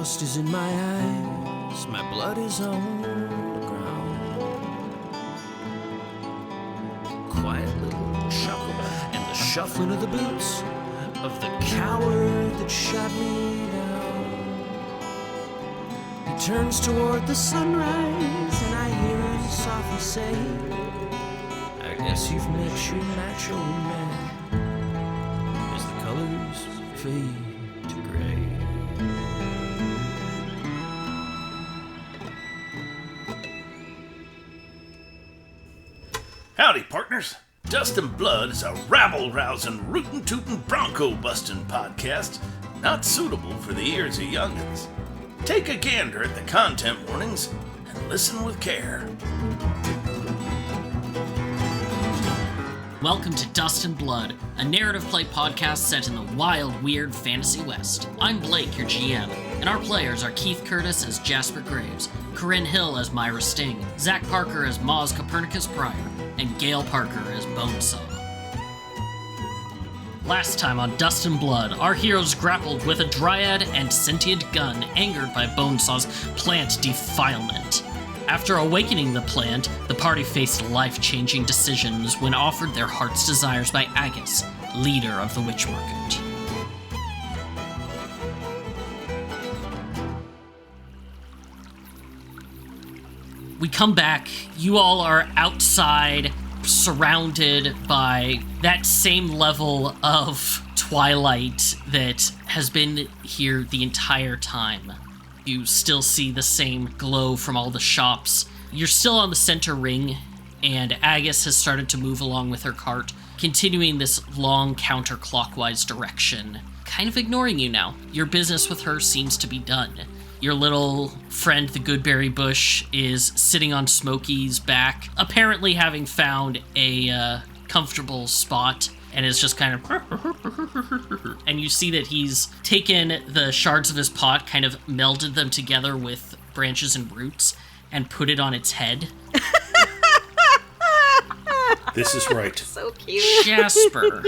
dust is in my eyes, my blood is on the ground. Quiet little chuckle and the shuffling of the boots of the coward that shot me down. He turns toward the sunrise and I hear him softly say, I guess you've met your macho man as the colors fade to gray. Howdy, partners. Dust and Blood is a rabble-rousing, rootin'-tootin', bronco-bustin' podcast not suitable for the ears of youngins. Take a gander at the content warnings and listen with care. Welcome to Dust and Blood, a narrative play podcast set in the wild, weird fantasy West. I'm Blake, your GM, and our players are Keith Curtis as Jasper Graves, Corinne Hill as Myra Sting, Zach Parker as Moz Copernicus Pryor, and Gail Parker as Bonesaw. Last time on Dust and Blood, our heroes grappled with a dryad and sentient gun angered by Bonesaw's plant defilement. After awakening the plant, the party faced life-changing decisions when offered their heart's desires by Aggys, leader of the Witch Market. We come back, you all are outside, surrounded by that same level of twilight that has been here the entire time. You still see the same glow from all the shops. You're still on the center ring, and Aggys has started to move along with her cart, continuing this long counterclockwise direction, kind of ignoring you now. Your business with her seems to be done. Your little friend, the Goodberry Bush, is sitting on Smokey's back, apparently having found a comfortable spot, and is just kind of... And you see that he's taken the shards of his pot, kind of melded them together with branches and roots, and put it on its head. This is right. So cute. Jasper,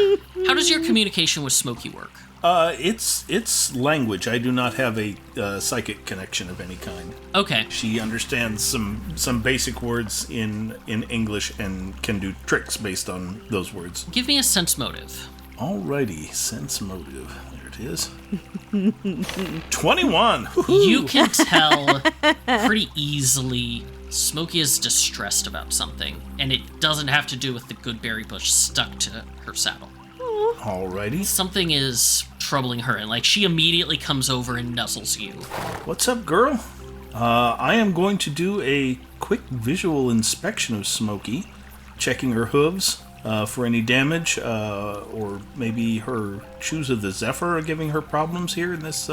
how does your communication with Smokey work? It's language. I do not have a psychic connection of any kind. Okay. She understands some basic words in English and can do tricks based on those words. Give me a sense motive. Alrighty, sense motive. There it is. 21! You can tell pretty easily Smokey is distressed about something, and it doesn't have to do with the Goodberry Bush stuck to her saddle. Alrighty. Something is troubling her, and she immediately comes over and nuzzles you. What's up, girl? I am going to do a quick visual inspection of Smokey, checking her hooves for any damage, or maybe her shoes of the Zephyr are giving her problems here in this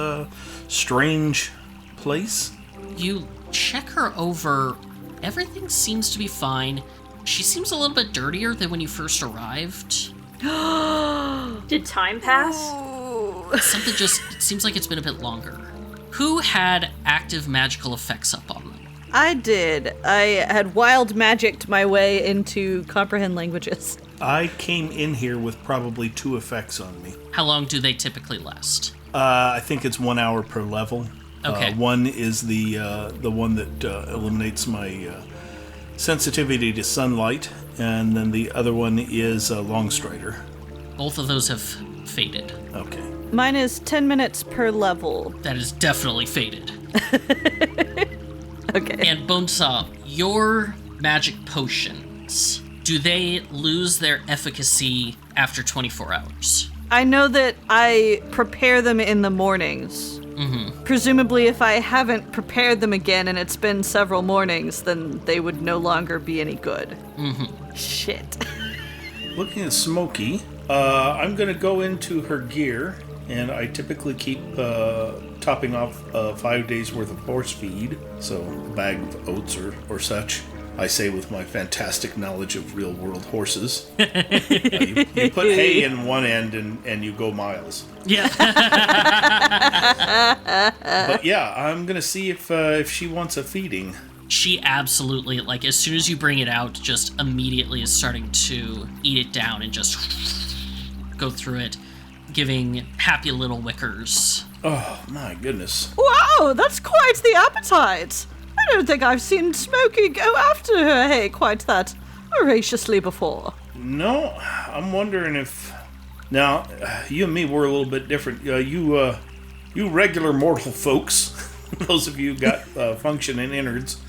strange place. You check her over. Everything seems to be fine. She seems a little bit dirtier than when you first arrived. Did time pass? Something just it seems like it's been a bit longer. Who had active magical effects up on them? I did. I had wild magicked my way into comprehend languages. I came in here with probably 2 effects on me. How long do they typically last? I think it's 1 hour per level. Okay. One is the one that eliminates my sensitivity to sunlight, and then the other one is Longstrider. Both of those have faded. Okay. Mine is 10 minutes per level. That is definitely faded. Okay. And Bonesaw, your magic potions, do they lose their efficacy after 24 hours? I know that I prepare them in the mornings. Mm-hmm. Presumably, if I haven't prepared them again and it's been several mornings, then they would no longer be any good. Mm-hmm. Shit. Looking at Smokey, I'm going to go into her gear, and I typically keep topping off 5 days worth of horse feed, so a bag of oats or such. I say with my fantastic knowledge of real-world horses. You put hay in one end and you go miles. Yeah. But yeah, I'm going to see if she wants a feeding. She absolutely, as soon as you bring it out, just immediately is starting to eat it down and just go through it, giving happy little wickers. Oh, my goodness. Wow, that's quite the appetite. I don't think I've seen Smokey go after her hay quite that voraciously before. No, I'm wondering if... Now, you and me were a little bit different. You regular mortal folks, those of you who got functioning innards,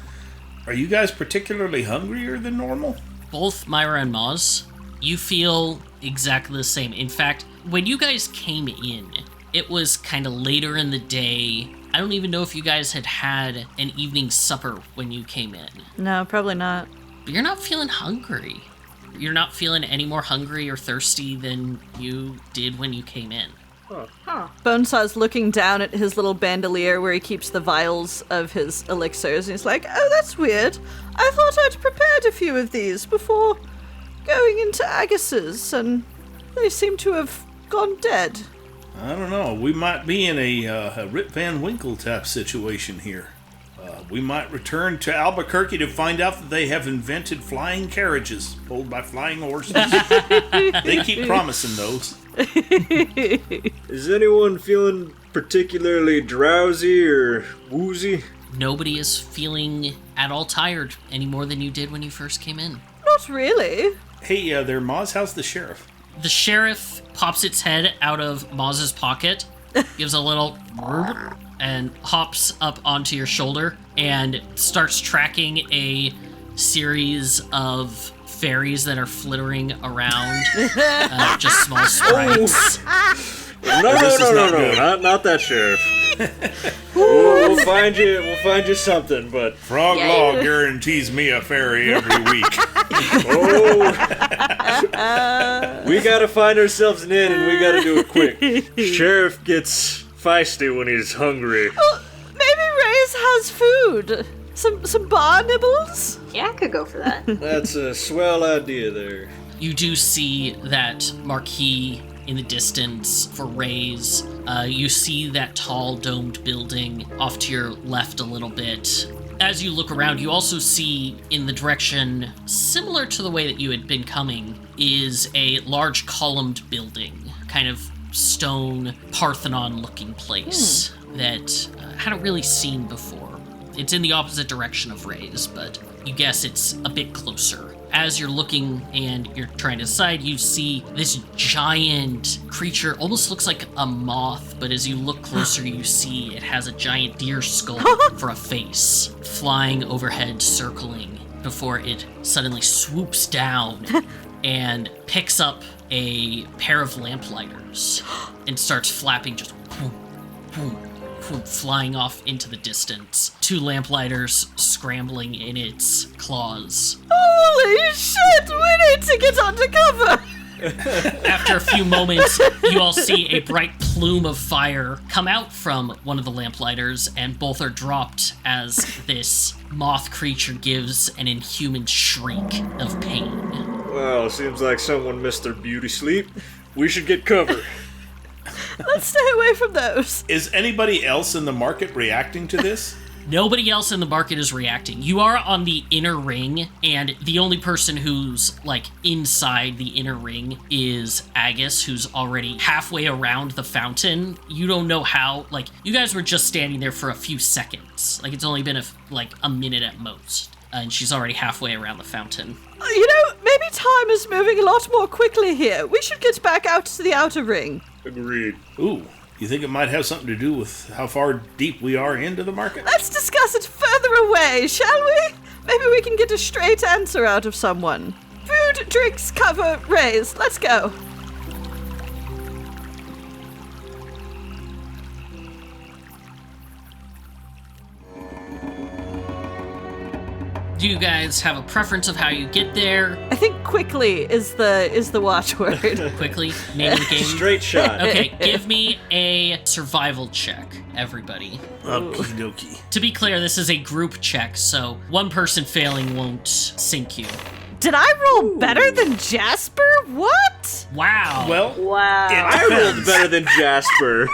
are you guys particularly hungrier than normal? Both Myra and Moz, you feel exactly the same. In fact, when you guys came in, it was kind of later in the day. I don't even know if you guys had an evening supper when you came in. No, probably not. But you're not feeling hungry. You're not feeling any more hungry or thirsty than you did when you came in. Bonesaw's looking down at his little bandolier where he keeps the vials of his elixirs, and he's like, oh, that's weird. I thought I'd prepared a few of these before going into Aggys's, and they seem to have gone dead. I don't know. We might be in a Rip Van Winkle type situation here. We might return to Albuquerque to find out that they have invented flying carriages pulled by flying horses. They keep promising those. Is anyone feeling particularly drowsy or woozy? Nobody is feeling at all tired any more than you did when you first came in. Not really. Hey, there, Moz, how's the sheriff? The sheriff pops its head out of Moz's pocket, gives a little burp, and hops up onto your shoulder and starts tracking a series of fairies that are flittering around, just small sprites. No, not that sheriff. we'll find you something, but Frog Law guarantees me a fairy every week. We gotta find ourselves an inn and we gotta do it quick. Sheriff gets feisty when he's hungry. Well, maybe Reyes has food. Some bar nibbles? Yeah, I could go for that. That's a swell idea there. You do see that marquee in the distance for Ray's. You see that tall domed building off to your left a little bit. As you look around, you also see in the direction similar to the way that you had been coming is a large columned building, kind of stone Parthenon-looking place that hadn't really seen before. It's in the opposite direction of Ray's, but you guess it's a bit closer. As you're looking and you're trying to decide, you see this giant creature, almost looks like a moth, but as you look closer, you see it has a giant deer skull for a face, flying overhead, circling, before it suddenly swoops down and picks up a pair of lamplighters and starts flapping, just boom, boom, flying off into the distance. Two lamplighters scrambling in its claws. Holy shit, we need to get under cover! After a few moments, you all see a bright plume of fire come out from one of the lamplighters, and both are dropped as this moth creature gives an inhuman shriek of pain. Well, seems like someone missed their beauty sleep. We should get cover. Let's stay away from those. Is anybody else in the market reacting to this? Nobody else in the market is reacting. You are on the inner ring, and the only person who's, like, inside the inner ring is Aggys, who's already halfway around the fountain. You don't know how, like, you guys were just standing there for a few seconds. Like, it's only been, a minute at most. And she's already halfway around the fountain. You know, maybe time is moving a lot more quickly here. We should get back out to the outer ring. Agreed. Ooh, you think it might have something to do with how far deep we are into the market? Let's discuss it further away, shall we? Maybe we can get a straight answer out of someone. Food, drinks, cover, raise. Let's go. Do you guys have a preference of how you get there? I think quickly is the watchword. Quickly, name of the game. Straight shot. Okay, give me a survival check, everybody. Okie dokie. To be clear, this is a group check, so one person failing won't sink you. Did I roll better than Jasper? What? Wow. Well, Wow. I rolled better than Jasper.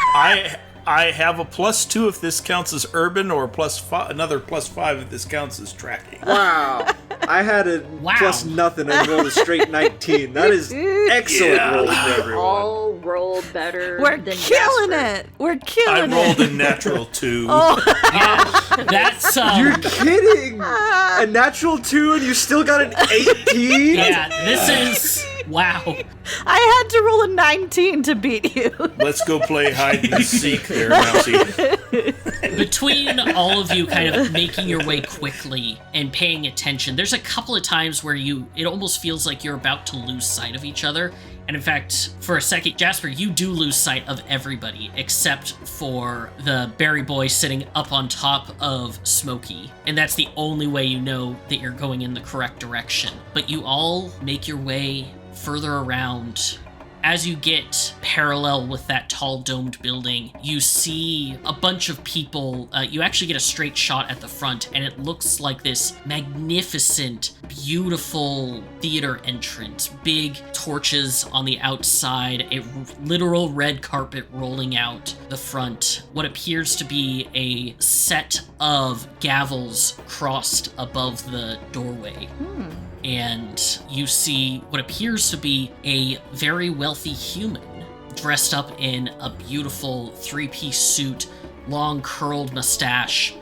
I have a +2 if this counts as urban, or another +5 if this counts as tracking. Wow. I had a plus nothing and rolled a straight 19. That is excellent roll for everyone. All roll better. We're than killing Jasper. it. We're killing I it. rolled a natural 2. Yeah, that's You're kidding! A natural 2 and you still got an 18? yeah. This is wow. I had to roll a 19 to beat you. Let's go play hide and seek there, Mousy. Between all of you kind of making your way quickly and paying attention, there's a couple of times where it almost feels like you're about to lose sight of each other. And in fact, for a second, Jasper, you do lose sight of everybody except for the berry boy sitting up on top of Smokey. And that's the only way you know that you're going in the correct direction. But you all make your way further around. As you get parallel with that tall domed building, you see a bunch of people. You actually get a straight shot at the front, and it looks like this magnificent, beautiful theater entrance. Big torches on the outside, a literal red carpet rolling out the front. What appears to be a set of gavels crossed above the doorway. And you see what appears to be a very wealthy human dressed up in a beautiful 3-piece suit, long curled mustache,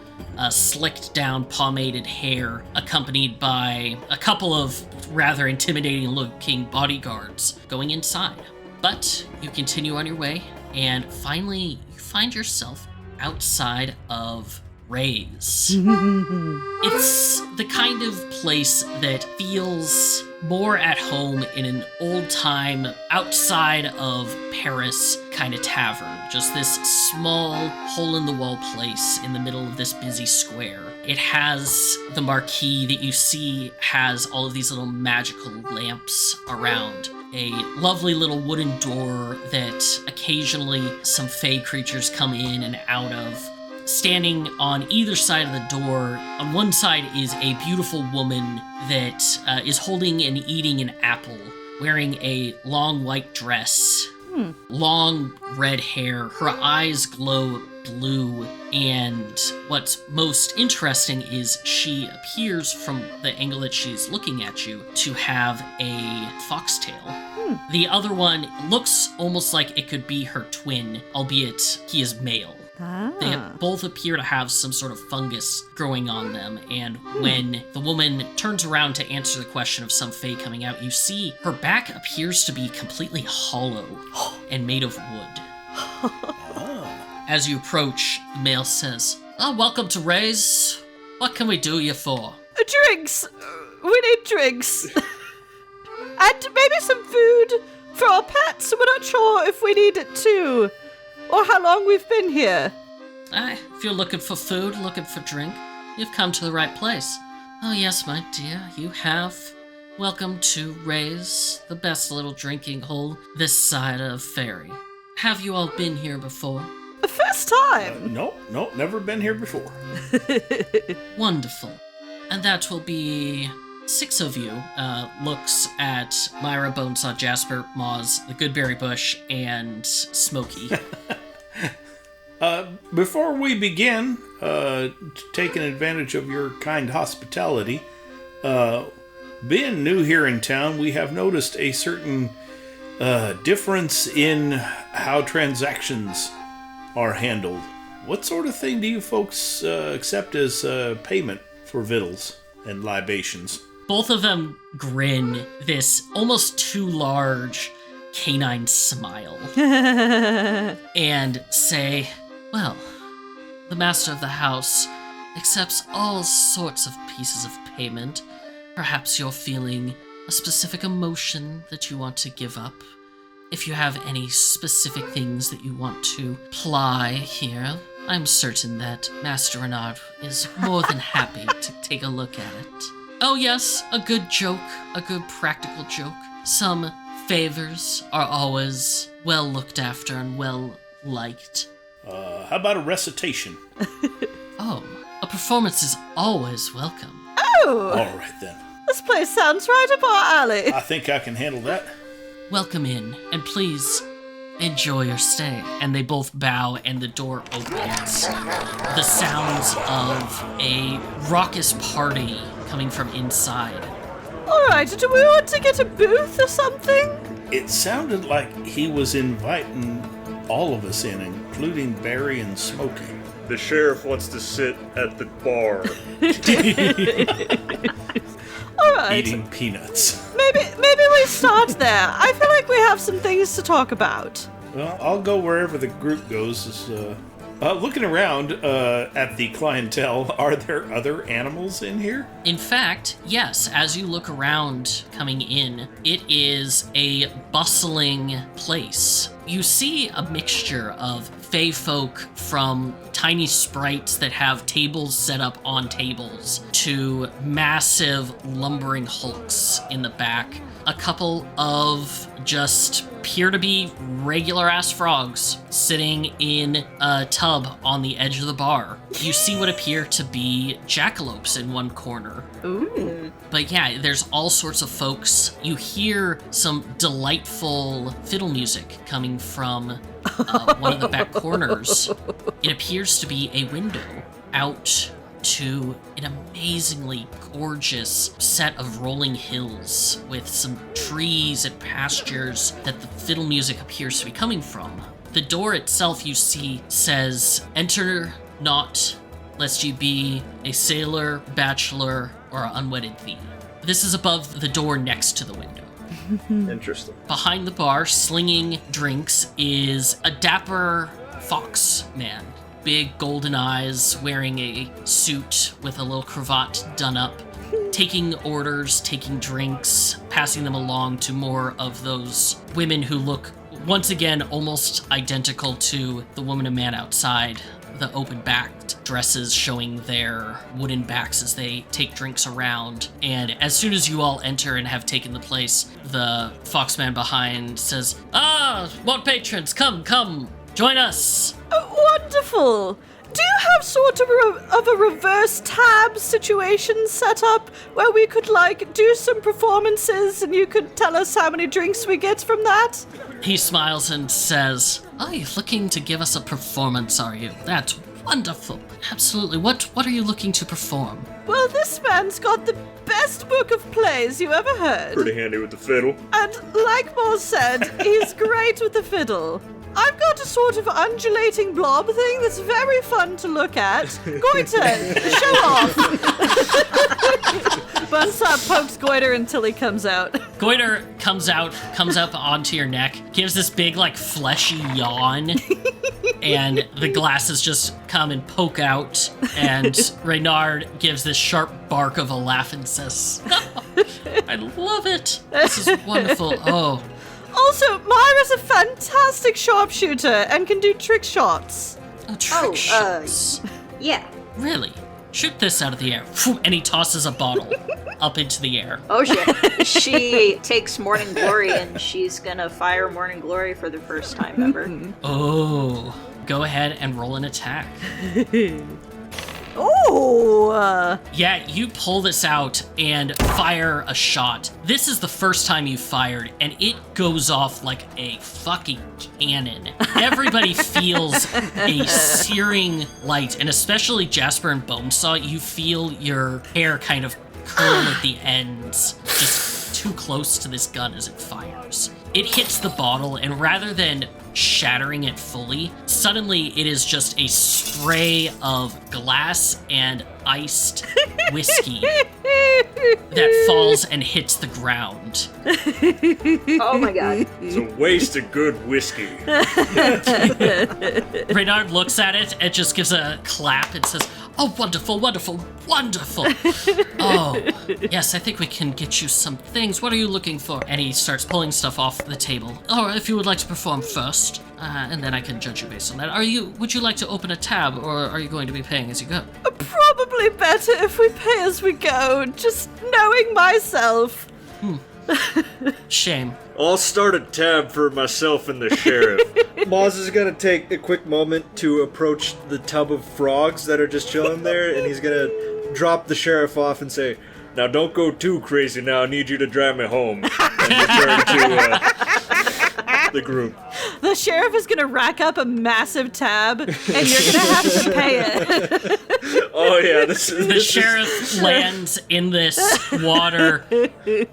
slicked down pomaded hair, accompanied by a couple of rather intimidating looking bodyguards going inside. But you continue on your way, and finally you find yourself outside of Ray's. It's the kind of place that feels more at home in an old-time, outside of Paris kind of tavern. Just this small, hole-in-the-wall place in the middle of this busy square. It has the marquee that you see has all of these little magical lamps around. A lovely little wooden door that occasionally some fey creatures come in and out of. Standing on either side of the door, on one side is a beautiful woman that is holding and eating an apple, wearing a long white dress, long red hair, her eyes glow blue, and what's most interesting is she appears, from the angle that she's looking at you, to have a foxtail. The other one looks almost like it could be her twin, albeit he is male. They both appear to have some sort of fungus growing on them, and when the woman turns around to answer the question of some fae coming out, you see her back appears to be completely hollow and made of wood. As you approach, the male says, welcome to Ray's. What can we do you for? Drinks! We need drinks. And maybe some food for our pets. We're not sure if we need it too. Or how long we've been here. If you're looking for food, looking for drink, you've come to the right place. Oh yes, my dear, you have. Welcome to Ray's, the best little drinking hole this side of Fairy. Have you all been here before? The first time. Nope, never been here before. Wonderful. And that will be 6 of you. Looks at Myra, Bonesaw, Jasper, Moz, the Goodberry Bush, and Smokey. Before we begin, taking advantage of your kind hospitality, being new here in town, we have noticed a certain difference in how transactions are handled. What sort of thing do you folks accept as payment for victuals and libations? Both of them grin this almost too large canine smile and say, well, the master of the house accepts all sorts of pieces of payment. Perhaps you're feeling a specific emotion that you want to give up. If you have any specific things that you want to ply here, I'm certain that Master Renard is more than happy to take a look at it. Oh yes, a good joke, a good practical joke. Some favors are always well looked after and well liked. How about a recitation? Oh, a performance is always welcome. Oh! All right then. This place sounds right up our alley. I think I can handle that. Welcome in, and please enjoy your stay. And they both bow, and the door opens. The sounds of a raucous party coming from inside. Alright, do we want to get a booth or something? It sounded like he was inviting all of us in, including Barry and Smokey. The sheriff wants to sit at the bar. Alright. Eating peanuts. Maybe we start there. I feel like we have some things to talk about. Well, I'll go wherever the group goes. Looking around at the clientele, are there other animals in here? In fact, yes, as you look around coming in, it is a bustling place. You see a mixture of fae folk, from tiny sprites that have tables set up on tables to massive lumbering hulks in the back. A couple of just appear to be regular-ass frogs sitting in a tub on the edge of the bar. You see what appear to be jackalopes in one corner. Ooh. But yeah, there's all sorts of folks. You hear some delightful fiddle music coming from one of the back corners. It appears to be a window out to an amazingly gorgeous set of rolling hills with some trees and pastures that the fiddle music appears to be coming from. The door itself, you see, says, "Enter not, lest ye be a sailor, bachelor, or unwedded thee." This is above the door next to the window. Interesting. Behind the bar, slinging drinks, is a dapper fox man. Big golden eyes, wearing a suit with a little cravat done up, taking orders, taking drinks, passing them along to more of those women who look, once again, almost identical to the woman and man outside. The open-backed dresses showing their wooden backs as they take drinks around. And as soon as you all enter and have taken the place, the foxman behind says, "Ah, more patrons, come, join us." Oh, wonderful. Do you have sort of a reverse tab situation set up where we could, like, do some performances and you could tell us how many drinks we get from that? He smiles and says, "Oh, you're looking to give us a performance, are you? That's wonderful. Absolutely. What are you looking to perform?" Well, this man's got the best book of plays you ever heard. Pretty handy with the fiddle. And like Moz said, he's great with the fiddle. I've got a sort of undulating blob thing that's very fun to look at. Goiter, show off. Bonesaw pokes Goiter until he comes out. Goiter comes up onto your neck, gives this big, like, fleshy yawn, and the glasses just come and poke out, and Renard gives this sharp bark of a laugh and says, "Oh, I love it. This is wonderful. Oh." Also, Myra's a fantastic sharpshooter and can do trick shots. Oh, trick shots. Yeah. Really? Shoot this out of the air. And he tosses a bottle up into the air. Oh shit. She takes Morning Glory and she's gonna fire Morning Glory for the first time ever. Oh. Go ahead and roll an attack. Oh! Yeah, you pull this out and fire a shot. This is the first time you fired, and it goes off like a fucking cannon. Everybody feels a searing light, and especially Jasper and Bonesaw, you feel your hair kind of curl at the ends, just too close to this gun as it fires. It hits the bottle, and rather than shattering it fully, suddenly it is just a spray of glass and iced whiskey that falls and hits the ground. Oh my god. It's a waste of good whiskey. Renard looks at it and just gives a clap and says, "Oh, wonderful, wonderful, wonderful. Oh, yes, I think we can get you some things. What are you looking for?" And he starts pulling stuff off the table. "Or if you would like to perform first, and then I can judge you based on that. Would you like to open a tab, or are you going to be paying as you go?" Probably better if we pay as we go, just knowing myself. Shame. I'll start a tab for myself and the sheriff. Moz is gonna take a quick moment to approach the tub of frogs that are just chilling there, and he's gonna drop the sheriff off and say, "Now don't go too crazy now, I need you to drive me home." And return to the group. The sheriff is gonna rack up a massive tab, and you're gonna have to pay it. Oh yeah, this is The sheriff lands in this water.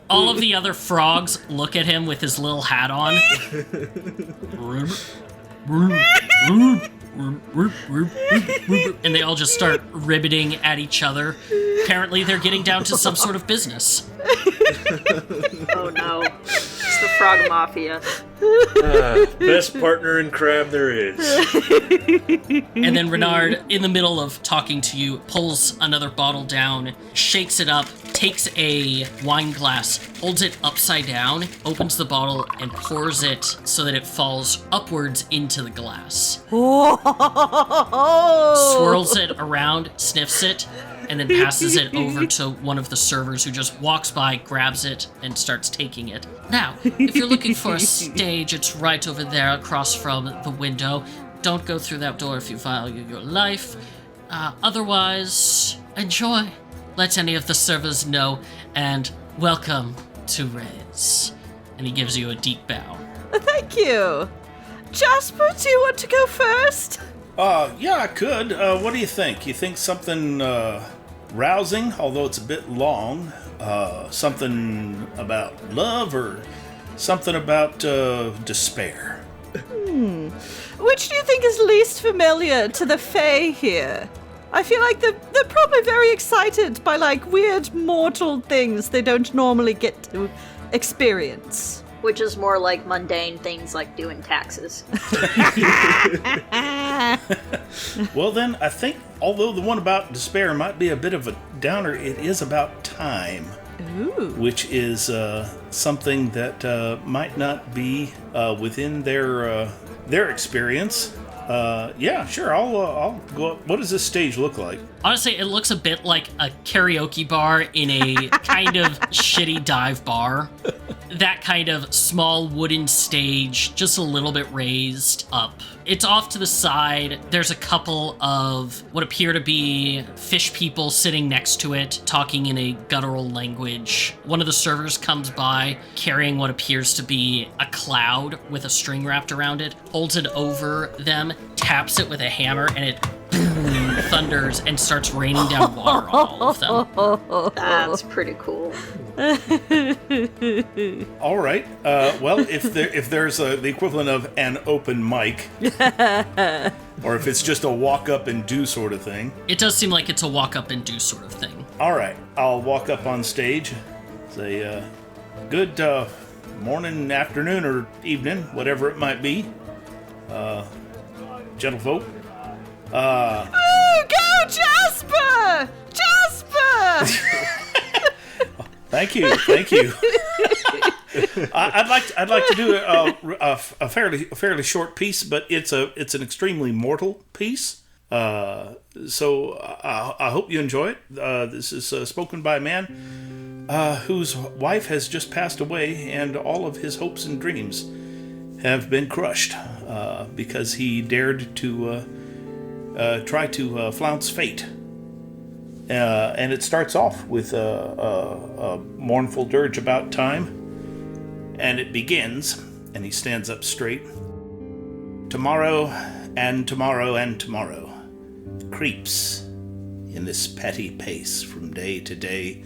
All of the other frogs look at him with his little hat on. And they all just start ribbiting at each other. Apparently they're getting down to some sort of business. Oh no. It's the frog mafia. Best partner in crime there is. And then Renard, in the middle of talking to you, pulls another bottle down, shakes it up, takes a wine glass, holds it upside down, opens the bottle, and pours it so that it falls upwards into the glass. Swirls it around, sniffs it, and then passes it over to one of the servers who just walks by, grabs it, and starts taking it. Now, if you're looking for a stage, it's right over there across from the window. Don't go through that door if you value your life. Otherwise, enjoy. Let any of the servers know, and welcome to Reds. And he gives you a deep bow. Thank you. Jasper, do you want to go first? Yeah, I could. What do you think? You think something rousing, although it's a bit long? Something about love, or something about despair? Which do you think is least familiar to the Fae here? I feel like they're probably very excited by, like, weird mortal things they don't normally get to experience. Which is more like mundane things like doing taxes. Well, then, I think, although the one about despair might be a bit of a downer, it is about time. Ooh. Which is something that might not be within their experience. Yeah, sure. I'll go up. What does this stage look like? Honestly, it looks a bit like a karaoke bar in a kind of shitty dive bar. That kind of small wooden stage, just a little bit raised up. It's off to the side. There's a couple of what appear to be fish people sitting next to it, talking in a guttural language. One of the servers comes by, carrying what appears to be a cloud with a string wrapped around it, holds it over them, taps it with a hammer, and it thunders and starts raining down water on all of them. That's pretty cool. All right. Well, if there's the equivalent of an open mic, or if it's just a walk up and do sort of thing. It does seem like it's a walk up and do sort of thing. All right. I'll walk up on stage, say, good morning, afternoon, or evening, whatever it might be, gentlefolk. Oh, go Jasper! Jasper! Thank you. I'd like to do a fairly short piece, but it's an extremely mortal piece. So I hope you enjoy it. This is spoken by a man whose wife has just passed away, and all of his hopes and dreams have been crushed because he dared to try to flounce fate. And it starts off with a mournful dirge about time, and it begins, and he stands up straight. Tomorrow, and tomorrow, and tomorrow creeps in this petty pace from day to day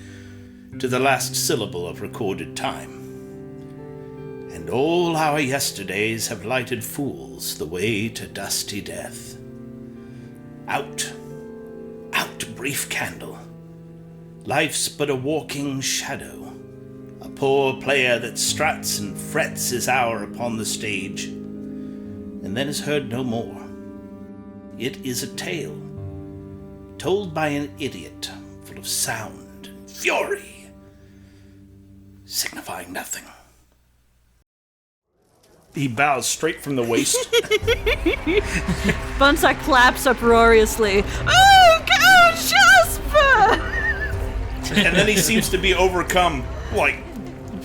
to the last syllable of recorded time. And all our yesterdays have lighted fools the way to dusty death. Out, brief candle. Life's but a walking shadow, a poor player that struts and frets his hour upon the stage, and then is heard no more. It is a tale, told by an idiot, full of sound and fury, signifying nothing. He bows straight from the waist. Bonesaw claps uproariously. Oh, go Jasper! And then he seems to be overcome, like,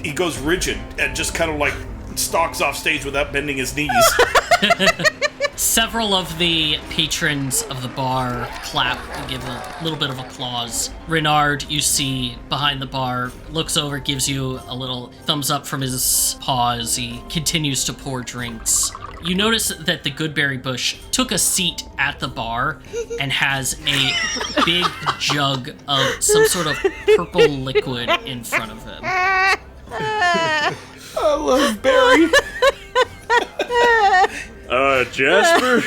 he goes rigid and just kind of like stalks off stage without bending his knees. Several of the patrons of the bar clap and give a little bit of applause. Renard, you see behind the bar, looks over, gives you a little thumbs up from his paw as he continues to pour drinks. You notice that the Goodberry Bush took a seat at the bar and has a big jug of some sort of purple liquid in front of him. I love Barry. Jasper,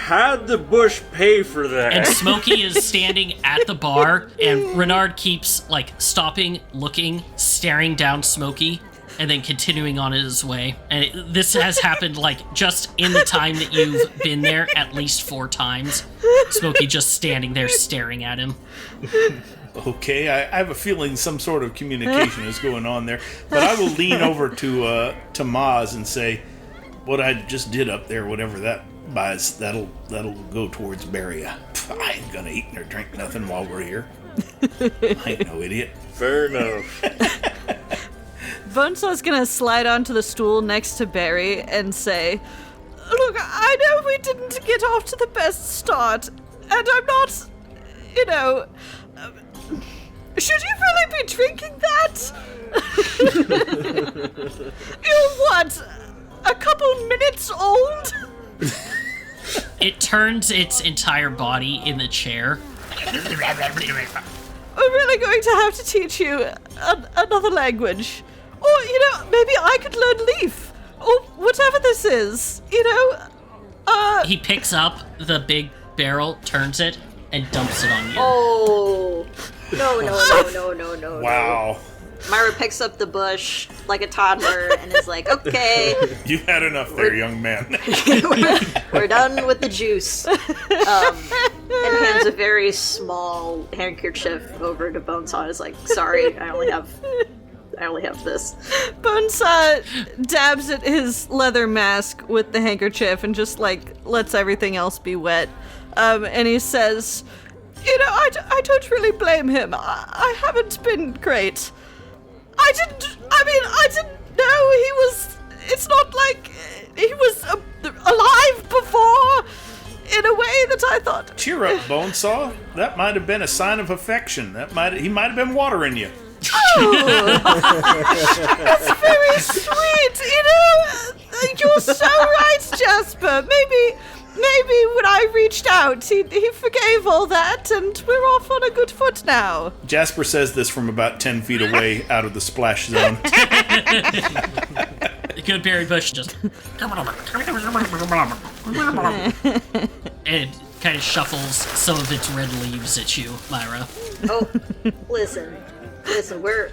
how'd the bush pay for that? And Smokey is standing at the bar, and Renard keeps, stopping, looking, staring down Smokey, and then continuing on his way. And this has happened, just in the time that you've been there at least 4 times. Smokey just standing there staring at him. Okay, I have a feeling some sort of communication is going on there. But I will lean over to Moz and say, what I just did up there, whatever that buys, that'll go towards Barry. I ain't gonna eat or drink nothing while we're here. I ain't no idiot. Fair enough. Bonesaw's gonna slide onto the stool next to Barry and say, look, I know we didn't get off to the best start, and I'm not, should you really be drinking that? You're what, a couple minutes old? It turns its entire body in the chair. I'm really going to have to teach you another language. Or, maybe I could learn Leaf. Or whatever this is, He picks up the big barrel, turns it, and dumps it on you. Oh, no. Wow. Myra picks up the bush like a toddler and is like, okay. You've had enough there, young man. We're done with the juice. And hands a very small handkerchief over to Bonesaw. Is like, sorry, I only have this. Bonesaw dabs at his leather mask with the handkerchief and just lets everything else be wet. And he says, I don't really blame him. I haven't been great. I didn't know it's not like he was alive before in a way that I thought. Cheer up, Bonesaw. That might have been a sign of affection. He might have been watering you. Oh, that's very sweet. You're so right, Jasper. Maybe when I reached out, he forgave all that, and we're off on a good foot now. Jasper says this from about 10 feet away out of the splash zone. The Goodberry Bush just... and kind of shuffles some of its red leaves at you, Myra. Oh, listen, we're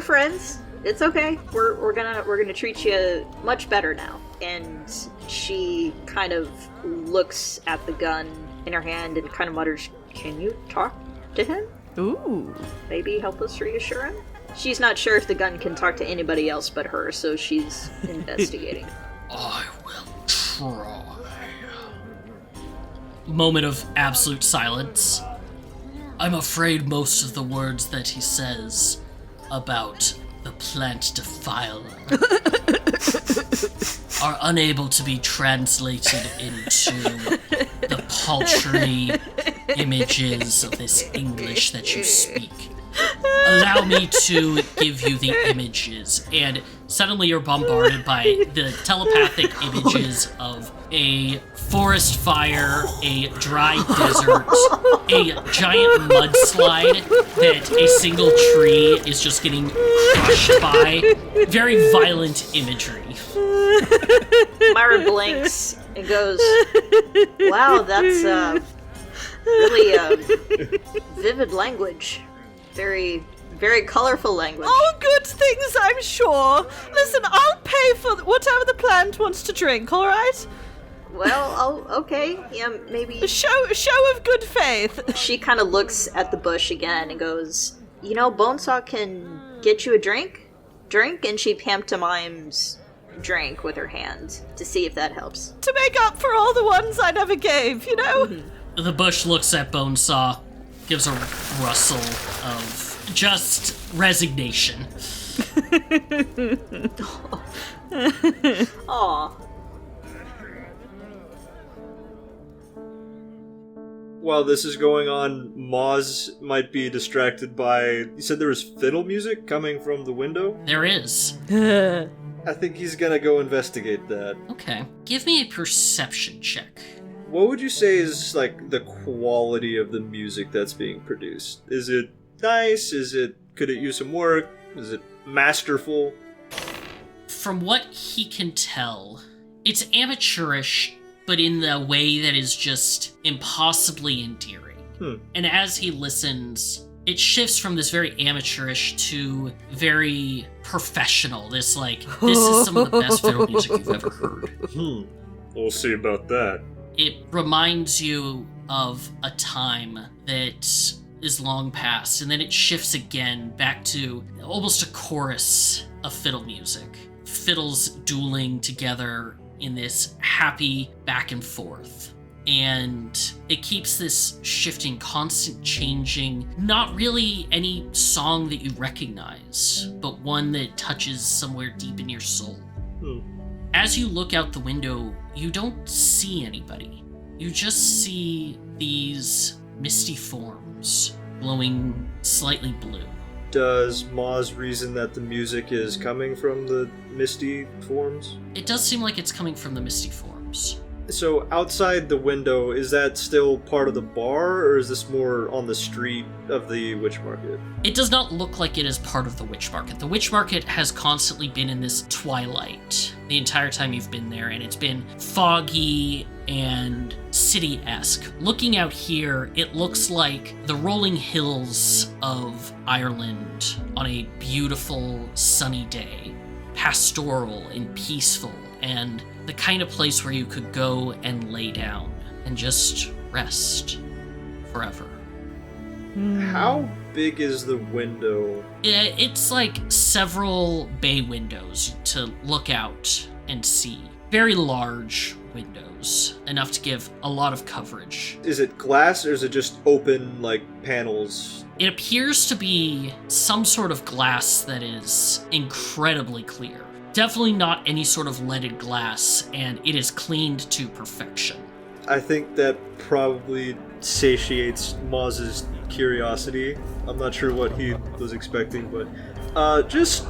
friends. It's okay. We're gonna treat you much better now. And she kind of looks at the gun in her hand and kind of mutters, "Can you talk to him? Ooh. Maybe help us reassure him?" She's not sure if the gun can talk to anybody else but her, so she's investigating. I will try. Moment of absolute silence. I'm afraid most of the words that he says about the plant defiler are unable to be translated into the paltry images of this English that you speak. Allow me to give you the images, and suddenly you're bombarded by the telepathic images of a forest fire, a dry desert, a giant mudslide that a single tree is just getting crushed by. Very violent imagery. Myra blinks and goes, "Wow, that's really vivid language. Very, very colorful language." All good things, I'm sure. Listen, I'll pay for whatever the plant wants to drink, all right? Well, okay. Yeah, maybe. A show of good faith. She kind of looks at the bush again and goes, Bonesaw can get you a drink? And she pantomimes drink with her hand to see if that helps. To make up for all the ones I never gave, The bush looks at Bonesaw, gives a rustle of just resignation. Aw. While this is going on, Moz might be distracted by... You said there was fiddle music coming from the window? There is. I think he's gonna go investigate that. Okay. Give me a perception check. What would you say is, like, the quality of the music that's being produced? Is it nice? Could it use some work? Is it masterful? From what he can tell, it's amateurish, but in the way that is just impossibly endearing. And as he listens, it shifts from this very amateurish to very professional. This is some of the best fiddle music you've ever heard. We'll see about that. It reminds you of a time that is long past, and then it shifts again back to almost a chorus of fiddle music. Fiddles dueling together in this happy back and forth. And it keeps this shifting, constant changing, not really any song that you recognize, but one that touches somewhere deep in your soul. As you look out the window, you don't see anybody. You just see these misty forms glowing slightly blue. Does Moz reason that the music is coming from the misty forms? It does seem like it's coming from the misty forms. So outside the window, is that still part of the bar, or is this more on the street of the witch market? It does not look like it is part of the witch market. The witch market has constantly been in this twilight the entire time you've been there, and it's been foggy and city-esque. Looking out here, it looks like the rolling hills of Ireland on a beautiful sunny day, pastoral and peaceful, and the kind of place where you could go and lay down and just rest forever. How big is the window? It's like several bay windows to look out and see. Very large windows, enough to give a lot of coverage. Is it glass, or is it just open, like, panels? It appears to be some sort of glass that is incredibly clear. Definitely not any sort of leaded glass, and it is cleaned to perfection. I think that probably satiates Moz's curiosity. I'm not sure what he was expecting, but just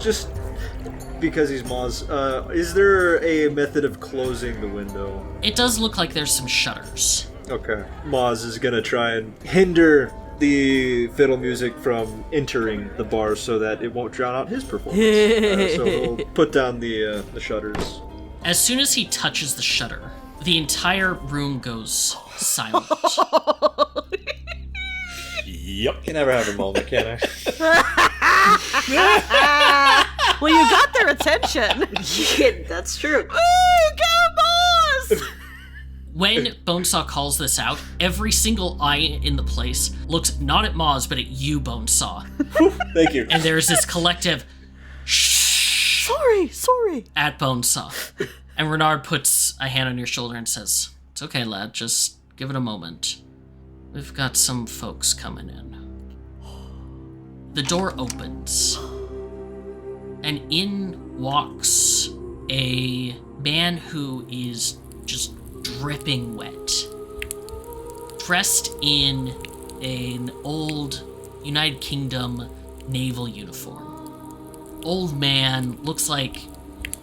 because he's Moz, is there a method of closing the window? It does look like there's some shutters. Okay. Moz is gonna try and hinder the fiddle music from entering the bar so that it won't drown out his performance. So he'll put down the shutters. As soon as he touches the shutter, the entire room goes silent. Yep. Can never have a moment, can Well, you got their attention. Yeah, that's true. Woo, go Moz! When Bonesaw calls this out, every single eye in the place looks not at Moz, but at you, Bonesaw. Thank you. And there's this collective shh Sorry. at Bonesaw. And Renard puts a hand on your shoulder and says, "It's okay, lad, just give it a moment. We've got some folks coming in." The door opens, and in walks a man who is just dripping wet, dressed in an old United Kingdom naval uniform. Old man, looks like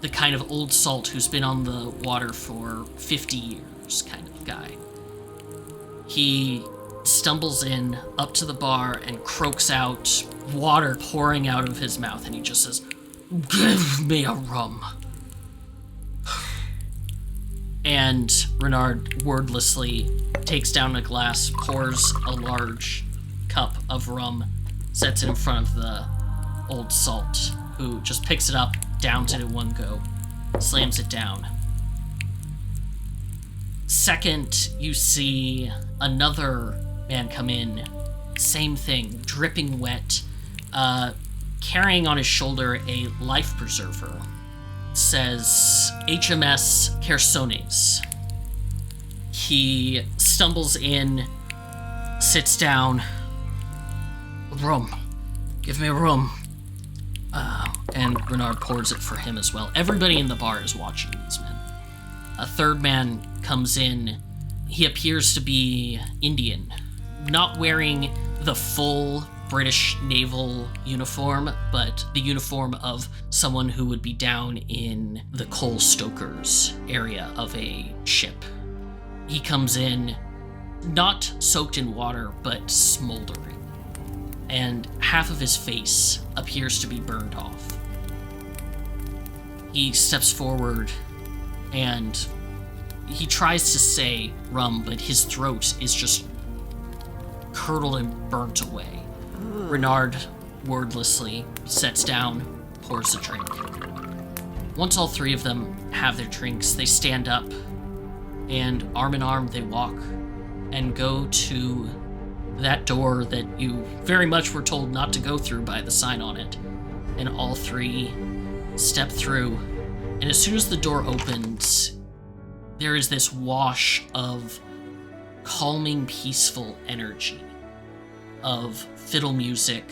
the kind of old salt who's been on the water for 50 years kind of guy. He stumbles in up to the bar and croaks out, water pouring out of his mouth, and he just says, "Give me a rum." And Renard wordlessly takes down a glass, pours a large cup of rum, sets it in front of the old salt, who just picks it up, downs it in one go, slams it down. Second, you see another man come in, same thing, dripping wet, carrying on his shoulder a life preserver. Says HMS Chersones. He stumbles in, sits down. "Rum. Give me a rum." And Renard pours it for him as well. Everybody in the bar is watching these men. A third man comes in. He appears to be Indian, not wearing the full British naval uniform, but the uniform of someone who would be down in the coal stokers area of a ship. He comes in, not soaked in water, but smoldering, and half of his face appears to be burned off. He steps forward, and he tries to say rum, but his throat is just curdled and burnt away. Renard wordlessly sits down, pours a drink. Once all three of them have their drinks, they stand up, and arm in arm they walk and go to that door that you very much were told not to go through by the sign on it. And all three step through, and as soon as the door opens, there is this wash of calming, peaceful energy, of fiddle music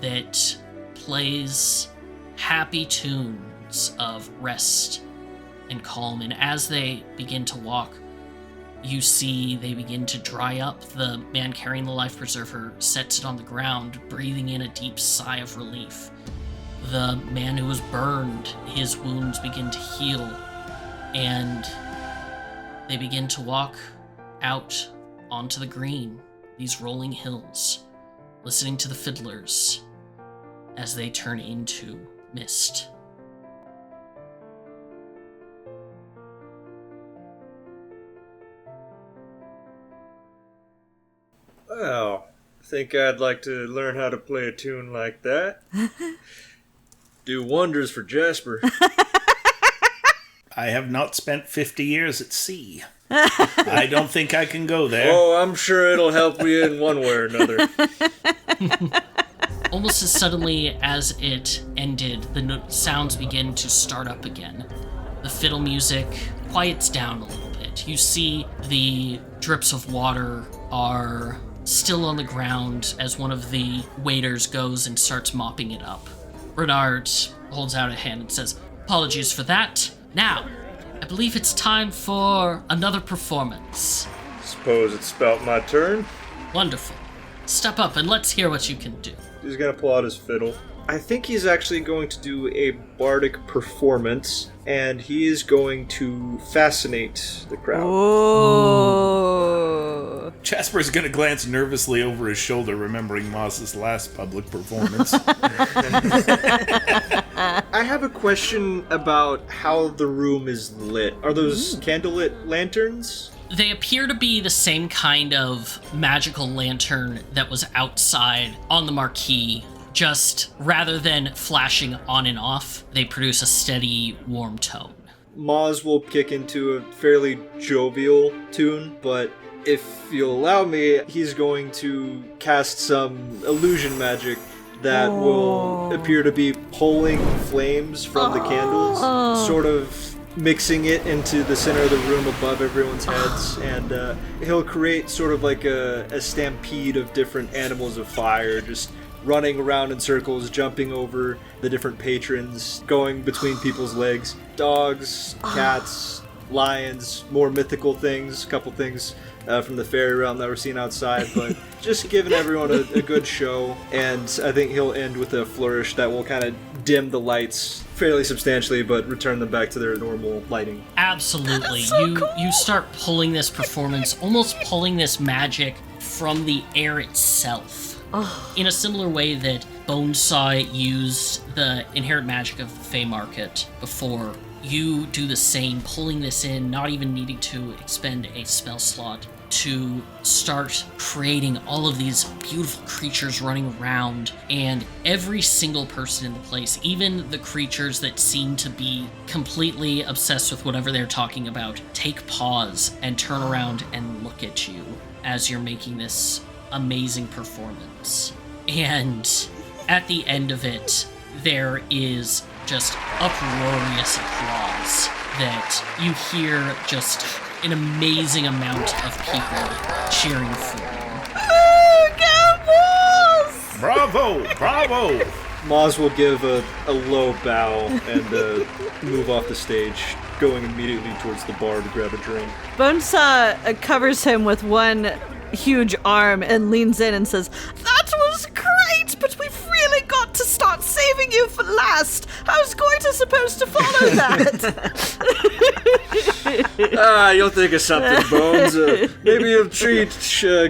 that plays happy tunes of rest and calm. And as they begin to walk, you see they begin to dry up. The man carrying the life preserver sets it on the ground, breathing in a deep sigh of relief. The man who was burned, his wounds begin to heal, and they begin to walk out onto the green, these rolling hills, listening to the fiddlers as they turn into mist. Well, I think I'd like to learn how to play a tune like that. Do wonders for Jasper. I have not spent 50 years at sea. I don't think I can go there. Oh, I'm sure it'll help you in one way or another. Almost as suddenly as it ended, the sounds begin to start up again. The fiddle music quiets down a little bit. You see the drips of water are still on the ground as one of the waiters goes and starts mopping it up. Renard holds out a hand and says, "Apologies for that. Now, I believe it's time for another performance." Suppose it's about my turn. Wonderful. Step up and let's hear what you can do. He's gonna pull out his fiddle. I think he's actually going to do a bardic performance, and he is going to fascinate the crowd. Oh. Jasper's going to glance nervously over his shoulder, remembering Moz's last public performance. I have a question about how the room is lit. Are those candlelit lanterns? They appear to be the same kind of magical lantern that was outside on the marquee. Just rather than flashing on and off, they produce a steady, warm tone. Moz will kick into a fairly jovial tune, but if you'll allow me, he's going to cast some illusion magic that will appear to be pulling flames from the candles, sort of mixing it into the center of the room above everyone's heads, and he'll create sort of like a stampede of different animals of fire, just running around in circles, jumping over the different patrons, going between people's legs. Dogs, cats, lions, more mythical things, a couple things from the fairy realm that we're seeing outside, but just giving everyone a good show. And I think he'll end with a flourish that will kind of dim the lights fairly substantially, but return them back to their normal lighting. Absolutely. So cool. You start pulling this performance, almost pulling this magic from the air itself. In a similar way that Bonesaw used the inherent magic of the Fey Market before, you do the same, pulling this in, not even needing to expend a spell slot to start creating all of these beautiful creatures running around, and every single person in the place, even the creatures that seem to be completely obsessed with whatever they're talking about, take pause and turn around and look at you as you're making this amazing performance. And at the end of it, there is just uproarious applause that you hear just an amazing amount of people cheering for you. Oh, Cowboys! Bravo! Bravo! Moz will give a low bow and move off the stage, going immediately towards the bar to grab a drink. Bonesaw covers him with one huge arm and leans in and says, "That was great, but we've really got to start saving you for last. How's Goiter supposed to follow that? You'll think of something, Bones. Maybe you'll treat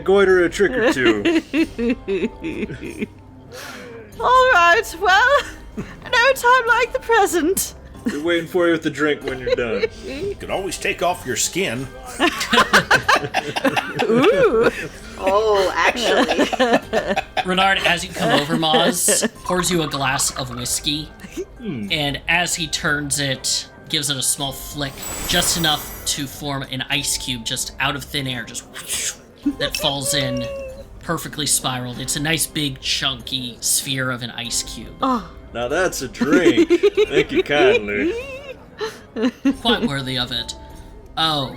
Goiter a trick or two. All right, well, no time like the present. We're waiting for you with the drink when you're done. You can always take off your skin. Ooh. Oh, actually. Renard, as you come over, Moz pours you a glass of whiskey, and as he turns it, gives it a small flick, just enough to form an ice cube just out of thin air, just whoosh, that falls in, perfectly spiraled. It's a nice big chunky sphere of an ice cube. Oh. Now that's a drink. Thank you kindly. Quite worthy of it. Oh,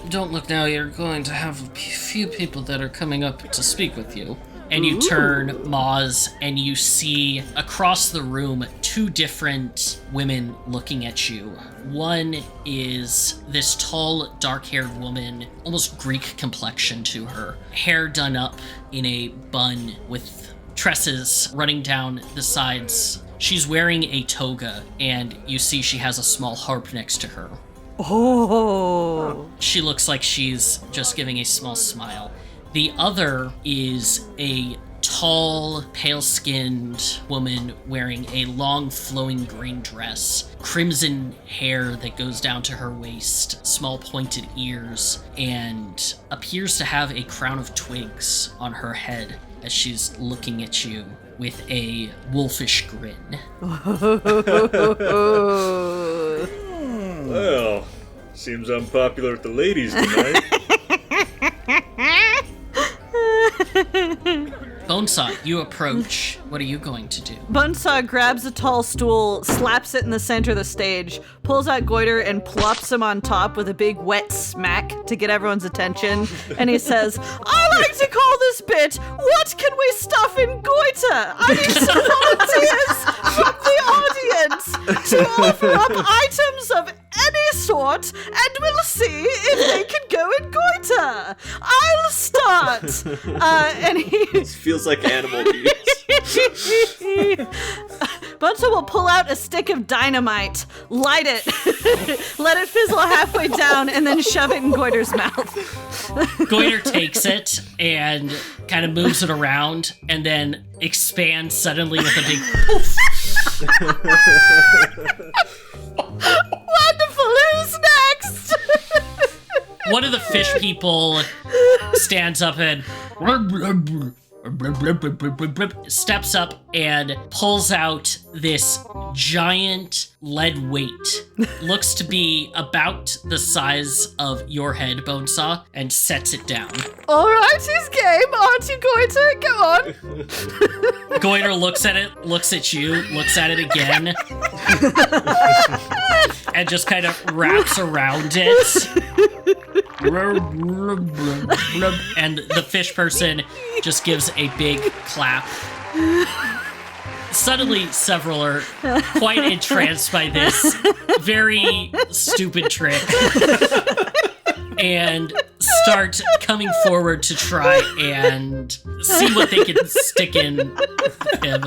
don't look now, you're going to have a few people that are coming up to speak with you. And you turn, Moz, and you see across the room 2 different women looking at you. One is this tall, dark-haired woman, almost Greek complexion to her. Hair done up in a bun with tresses running down the sides. She's wearing a toga, and you see she has a small harp next to her. Oh. She looks like she's just giving a small smile. The other is a tall, pale-skinned woman wearing a long, flowing green dress, crimson hair that goes down to her waist, small pointed ears, and appears to have a crown of twigs on her head as she's looking at you with a wolfish grin. Well, seems unpopular with the ladies tonight. Bonesaw, you approach. What are you going to do? Bonesaw grabs a tall stool, slaps it in the center of the stage, pulls out Goiter and plops him on top with a big wet smack to get everyone's attention, and he says, I like to call this bit, What Can We Stuff in Goiter? I need some volunteers from the audience to offer up items of any sort, and we'll see if they can go in Goiter. I'll start. And he... This feels like animal abuse. Bonesaw will pull out a stick of dynamite, light it, let it fizzle halfway down, and then shove it in Goiter's mouth. Goiter takes it and kind of moves it around and then expands suddenly with a big poof. Wonderful, who's next? One of the fish people stands up and steps up and pulls out this giant lead weight. Looks to be about the size of your head, Bonesaw, and sets it down. All right, he's game, aren't you, Goiter? Go on. Goiter looks at it, looks at you, looks at it again, and just kind of wraps around it. And the fish person just gives a big clap. Suddenly, several are quite entranced by this very stupid trick and start coming forward to try and see what they can stick in him.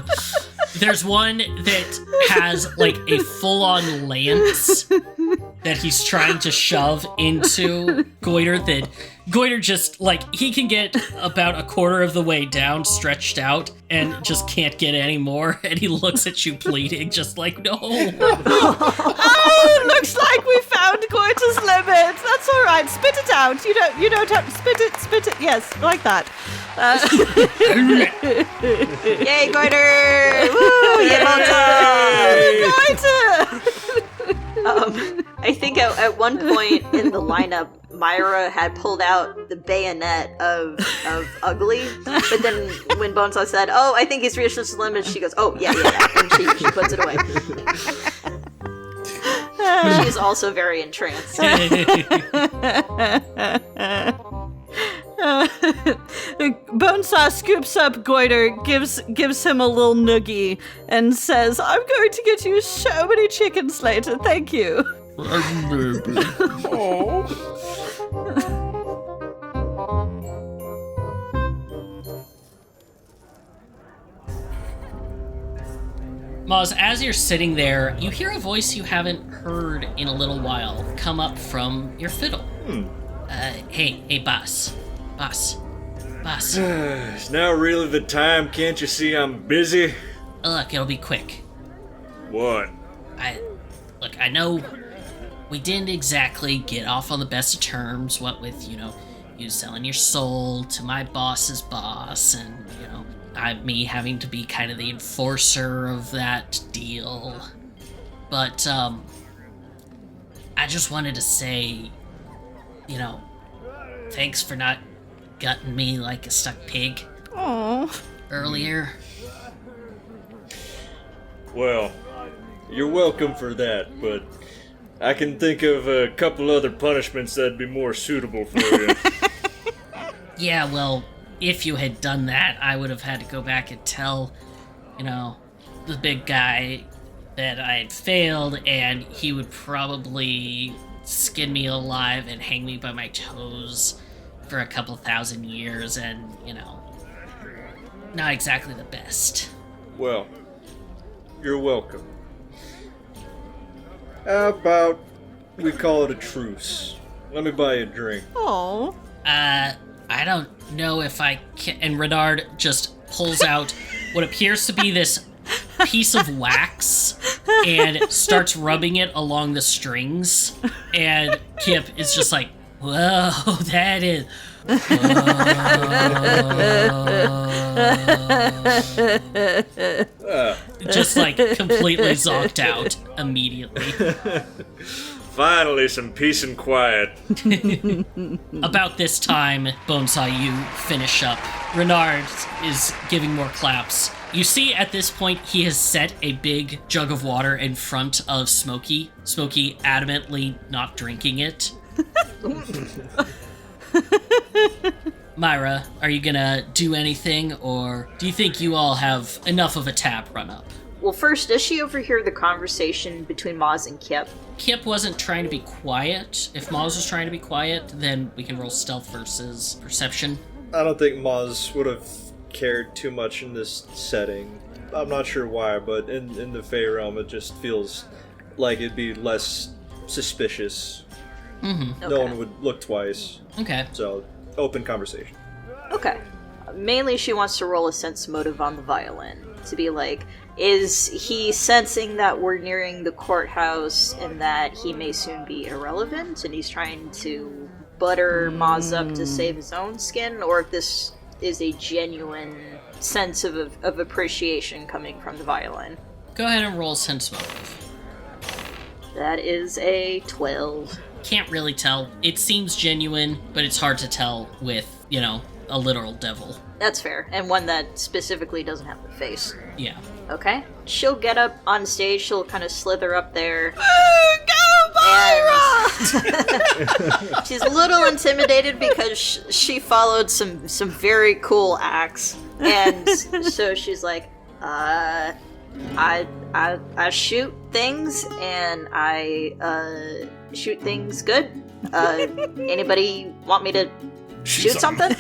There's one that has like a full-on lance that he's trying to shove into Goiter that Goiter just, like, he can get about a quarter of the way down, stretched out, and just can't get any more, and he looks at you pleading, just like, no. Oh, looks like we found Goiter's limit. That's all right. Spit it out. You don't have to spit it. Yes, like that. Yay, Goiter! Woo! Yay, Goiter! I think at one point in the lineup, Myra had pulled out the bayonet of Ugly, but then when Bonesaw said, "Oh, I think he's reached his limit," she goes, "Oh, yeah," and she puts it away. She's also very entranced. Bonesaw scoops up Goiter, gives him a little noogie, and says, "I'm going to get you so many chickens later. Thank you." Moz, as you're sitting there, you hear a voice you haven't heard in a little while come up from your fiddle. Hey, boss. Is now really the time? Can't you see I'm busy? Look, it'll be quick. What? I know we didn't exactly get off on the best of terms, what with, you selling your soul to my boss's boss, and, me having to be kind of the enforcer of that deal. But, I just wanted to say, thanks for not gutting me like a stuck pig. Aww. Earlier. Well, you're welcome for that, but I can think of a couple other punishments that'd be more suitable for you. Yeah, well, if you had done that, I would have had to go back and tell, the big guy that I had failed, and he would probably skin me alive and hang me by my toes for a couple thousand years, and, not exactly the best. Well, you're welcome. How about we call it a truce? Let me buy you a drink. Aww. I don't know if I can... And Renard just pulls out what appears to be this piece of wax and starts rubbing it along the strings. And Kyep is just like, whoa, that is... Just like completely zonked out immediately. Finally, some peace and quiet. About this time, Bonesaw, you finish up. Renard is giving more claps. You see at this point he has set a big jug of water in front of Smokey. Smokey adamantly not drinking it. Myra, are you gonna do anything, or do you think you all have enough of a tap run up? Well, first, does she overhear the conversation between Moz and Kyep? Kyep wasn't trying to be quiet. If Moz was trying to be quiet, then we can roll stealth versus perception. I don't think Moz would have cared too much in this setting. I'm not sure why, but in the Fey realm, it just feels like it'd be less suspicious. Mm-hmm. No one would look twice. Okay. So, open conversation. Okay. Mainly she wants to roll a sense motive on the violin. To be like, is he sensing that we're nearing the courthouse and that he may soon be irrelevant and he's trying to butter Moz up to save his own skin? Or if this is a genuine sense of appreciation coming from the violin? Go ahead and roll sense motive. That is a 12. Can't really tell. It seems genuine, but it's hard to tell with, a literal devil. That's fair, and one that specifically doesn't have the face. Yeah. Okay. She'll get up on stage, she'll kind of slither up there. Go, Myra! She's a little intimidated because she followed some very cool acts. And so she's like, I shoot things, and I shoot things good. Anybody want me to shoot something?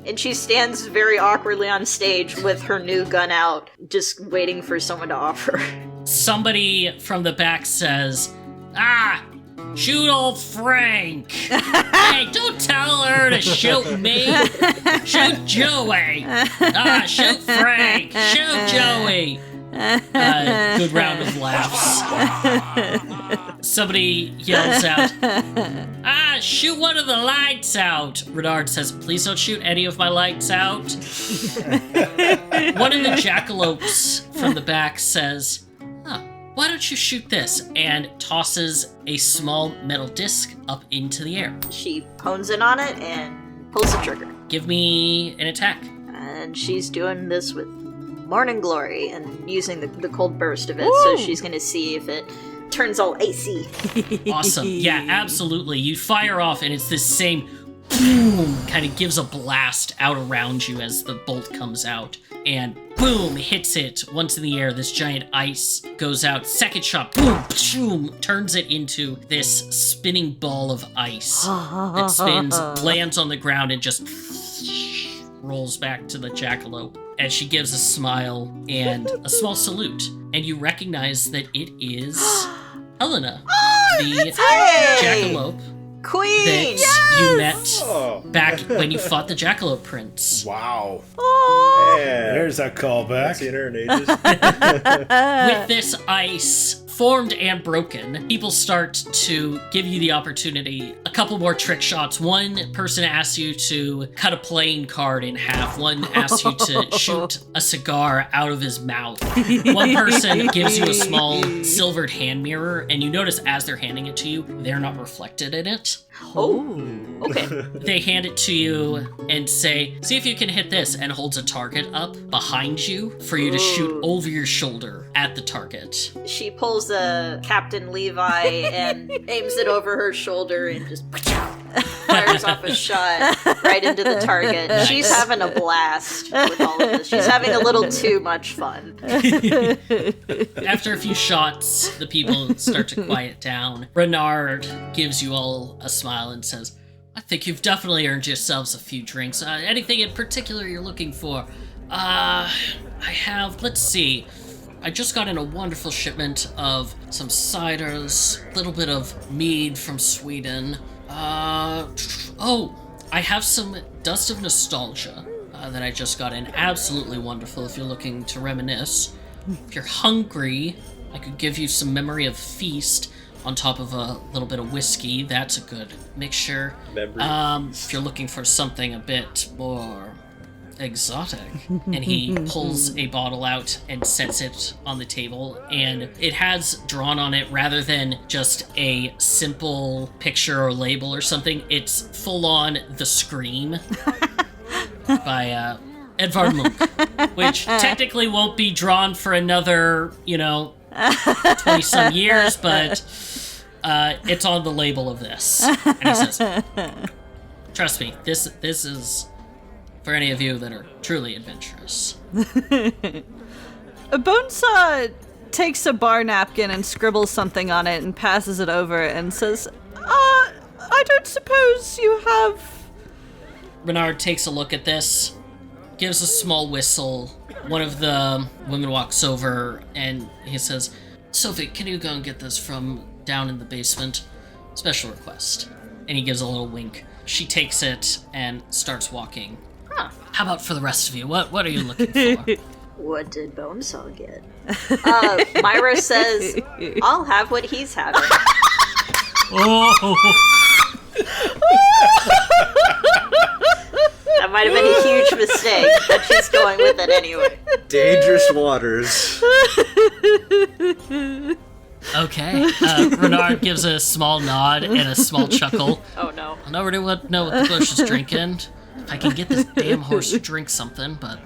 And she stands very awkwardly on stage with her new gun out, just waiting for someone to offer. Somebody from the back says, shoot old Frank. Hey, don't tell her to shoot me. Shoot Joey. Shoot Frank. Shoot Joey. Good round of laughs. Somebody yells out, shoot one of the lights out. Renard says, please don't shoot any of my lights out. One of the jackalopes from the back says, why don't you shoot this? And tosses a small metal disc up into the air. She hones in on it and pulls the trigger. Give me an attack. And she's doing this with Morning Glory and using the cold burst of it. Woo! So she's going to see if it turns all icy. Awesome. Yeah, absolutely. You fire off and it's this same boom, kind of gives a blast out around you as the bolt comes out. And boom, hits it. Once in the air, this giant ice goes out. Second shot, boom, boom, turns it into this spinning ball of ice. It spins, lands on the ground, and just rolls back to the jackalope. And she gives a smile and a small salute. And you recognize that it is Helena, the jackalope Queen! that you met back when you fought the Jackalope Prince. Wow. Yeah. There's that callback. Seen her in ages. With this ice formed and broken, people start to give you the opportunity. A couple more trick shots. One person asks you to cut a playing card in half. One asks you to shoot a cigar out of his mouth. One person gives you a small silvered hand mirror, and you notice as they're handing it to you, they're not reflected in it. Oh, okay. They hand it to you and say, see if you can hit this, and holds a target up behind you for you to shoot over your shoulder at the target. She pulls a Captain Levi and aims it over her shoulder and just fires off a shot right into the target. Nice. She's having a blast with all of this. She's having a little too much fun. After a few shots, the people start to quiet down. Renard gives you all a smile and says, I think you've definitely earned yourselves a few drinks. Anything in particular you're looking for? I have, let's see. I just got in a wonderful shipment of some ciders, a little bit of mead from Sweden. I have some Dust of Nostalgia that I just got in. Absolutely wonderful if you're looking to reminisce. If you're hungry, I could give you some Memory of Feast on top of a little bit of whiskey. That's a good mixture. If you're looking for something a bit more exotic, and he pulls a bottle out and sets it on the table, and it has drawn on it, rather than just a simple picture or label or something, it's full on The Scream by Edvard Munch, which technically won't be drawn for another 20-some years, but it's on the label of this. And he says, trust me, this is for any of you that are truly adventurous. Bonesaw takes a bar napkin and scribbles something on it and passes it over and says, I don't suppose you have... Renard takes a look at this, gives a small whistle. One of the women walks over and he says, Sophie, can you go and get this from down in the basement? Special request. And he gives a little wink. She takes it and starts walking. Huh. How about for the rest of you? What are you looking for? What did Bonesaw get? Myra says, I'll have what he's having. Oh! That might have been a huge mistake, but she's going with it anyway. Dangerous waters. Okay. Renard gives a small nod and a small chuckle. Oh no. I never know what the bush is drinking. If I can get this damn horse to drink something, but...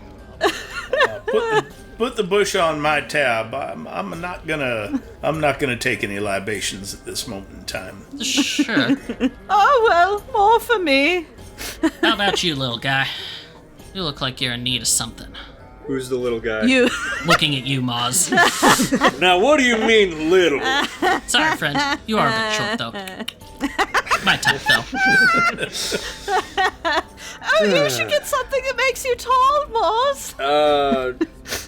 Put the bush on my tab. I'm not gonna take any libations at this moment in time. Sure. Oh, well, more for me. How about you, little guy? You look like you're in need of something. Who's the little guy? You. Looking at you, Moz. Now, what do you mean, little? Sorry, friend. You are a bit short, though. My type, though. Oh, you should get something that makes you tall, Moz.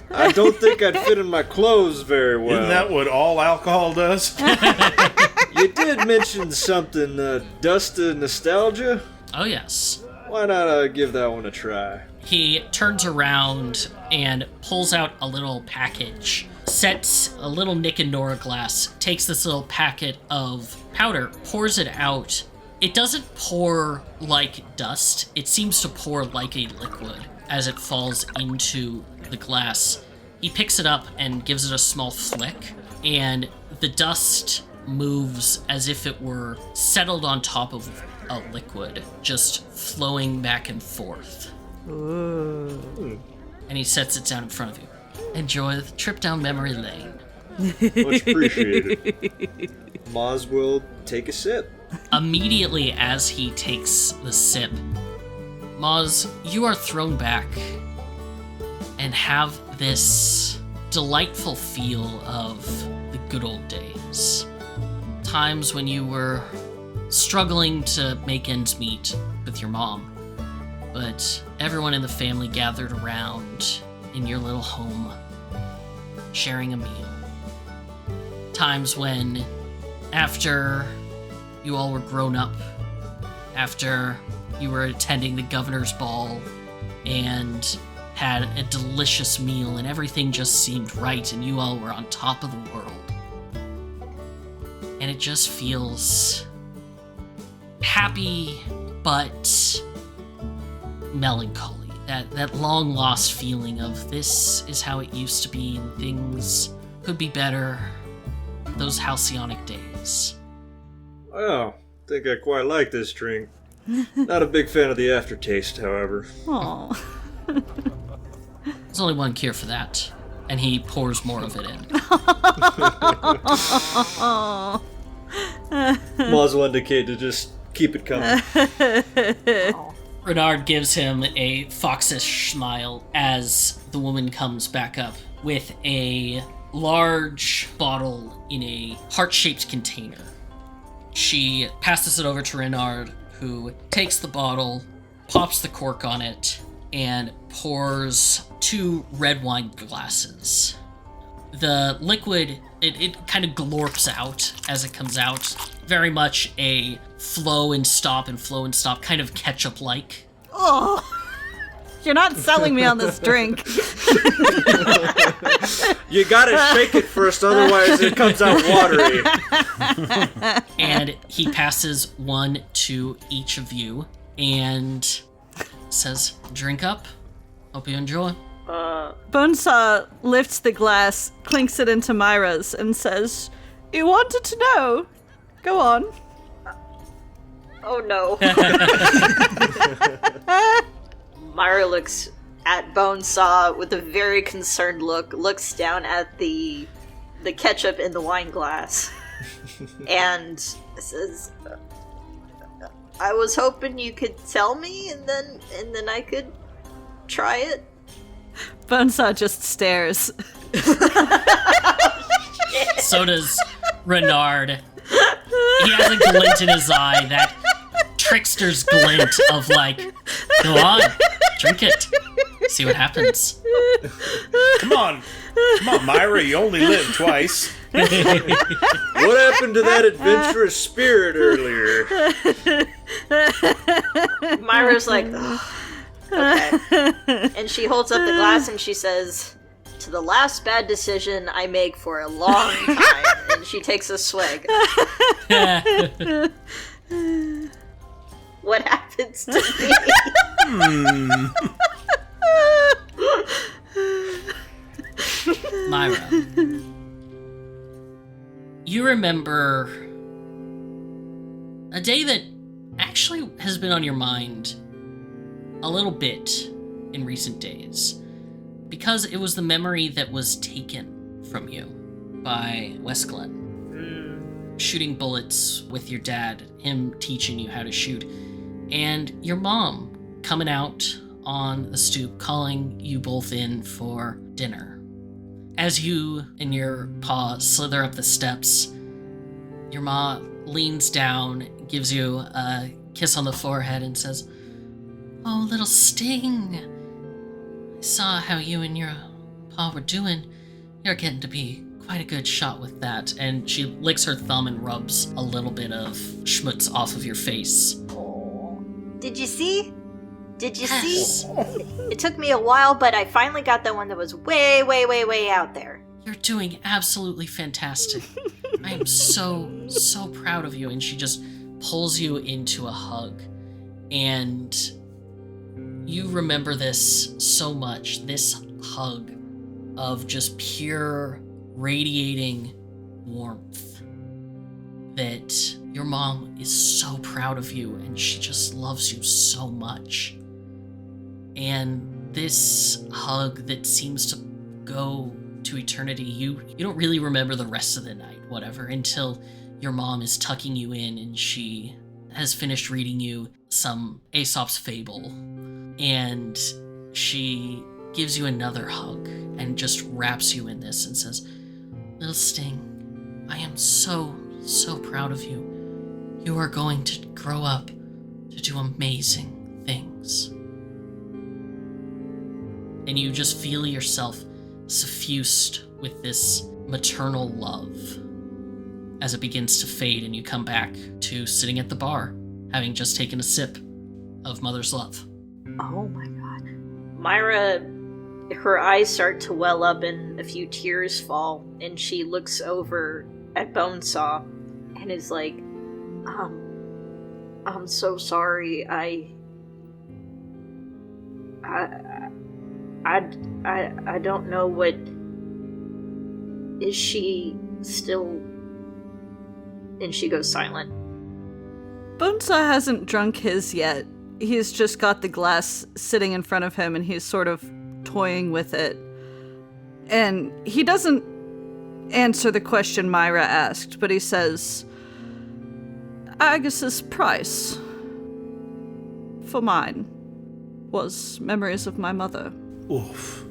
I don't think I'd fit in my clothes very well. Isn't that what all alcohol does? You did mention something, Dust of Nostalgia? Oh, yes. Why not give that one a try? He turns around and pulls out a little package, sets a little Nick and Nora glass, takes this little packet of powder, pours it out. It doesn't pour like dust. It seems to pour like a liquid as it falls into the glass. He picks it up and gives it a small flick, and the dust moves as if it were settled on top of a liquid, just flowing back and forth. Ooh. And he sets it down in front of you. Enjoy the trip down memory lane. Much appreciated. Moz will take a sip. Immediately as he takes the sip, Moz, you are thrown back and have this delightful feel of the good old days. Times when you were struggling to make ends meet with your mom, but everyone in the family gathered around in your little home, sharing a meal. Times when, after you all were grown up, after you were attending the governor's ball and had a delicious meal and everything just seemed right and you all were on top of the world. And it just feels happy, but melancholy. That long-lost feeling of this is how it used to be and things could be better. Those halcyonic days. Oh, I think I quite like this drink. Not a big fan of the aftertaste, however. Aw. There's only one cure for that. And he pours more of it in. Moz will indicate to just keep it coming. Renard gives him a foxish smile as the woman comes back up with a large bottle in a heart-shaped container. She passes it over to Renard, who takes the bottle, pops the cork on it, and pours 2 red wine glasses. The liquid, it kind of glorps out as it comes out. Very much a flow and stop, kind of ketchup-like. Oh, you're not selling me on this drink. You gotta shake it first, otherwise it comes out watery. And he passes one to each of you and says, "Drink up. Hope you enjoy." Bonesaw lifts the glass, clinks it into Myra's, and says, "You wanted to know? Go on." Oh no. Myra looks at Bonesaw with a very concerned look, looks down at the ketchup in the wine glass, and says, "I was hoping you could tell me, and then I could try it." Bonesaw just stares. So does Renard. He has a glint in his eye, that trickster's glint of like, go on, drink it, see what happens. Come on, Myra, you only live twice. What happened to that adventurous spirit earlier? Myra's like, "Ugh, okay." And she holds up the glass and she says, "To the last bad decision I make for a long time." And she takes a swig. What happens to me? Myra, you remember a day that actually has been on your mind a little bit in recent days, because it was the memory that was taken from you by West Glen. Shooting bullets with your dad, him teaching you how to shoot, and your mom coming out on the stoop calling you both in for dinner. As you and your pa slither up the steps, your ma leans down, gives you a kiss on the forehead, and says, "Oh, little Sting, I saw how you and your pa were doing. You're getting to be quite a good shot with that." And she licks her thumb and rubs a little bit of schmutz off of your face. Did you see? Yes. It took me a while, but I finally got the one that was way, way, way, way out there. You're doing absolutely fantastic. I am so, so proud of you. And she just pulls you into a hug. And you remember this so much, this hug of just pure radiating warmth, that your mom is so proud of you and she just loves you so much. And this hug that seems to go to eternity, you don't really remember the rest of the night, whatever, until your mom is tucking you in and she has finished reading you some Aesop's fable, and she gives you another hug and just wraps you in this and says, "Little Sting, I am so, so proud of you. You are going to grow up to do amazing things." and you just feel yourself suffused with this maternal love as it begins to fade, and you come back to sitting at the bar, having just taken a sip of mother's love. Oh my god. Myra, her eyes start to well up and a few tears fall, and she looks over at Bonesaw and is like, I'm so sorry. I don't know what... Is she still... And she goes silent. Bonesaw hasn't drunk his yet. He's just got the glass sitting in front of him and he's sort of toying with it. And he doesn't answer the question Myra asked, but he says, Aggys's price for mine was memories of my mother. Oof.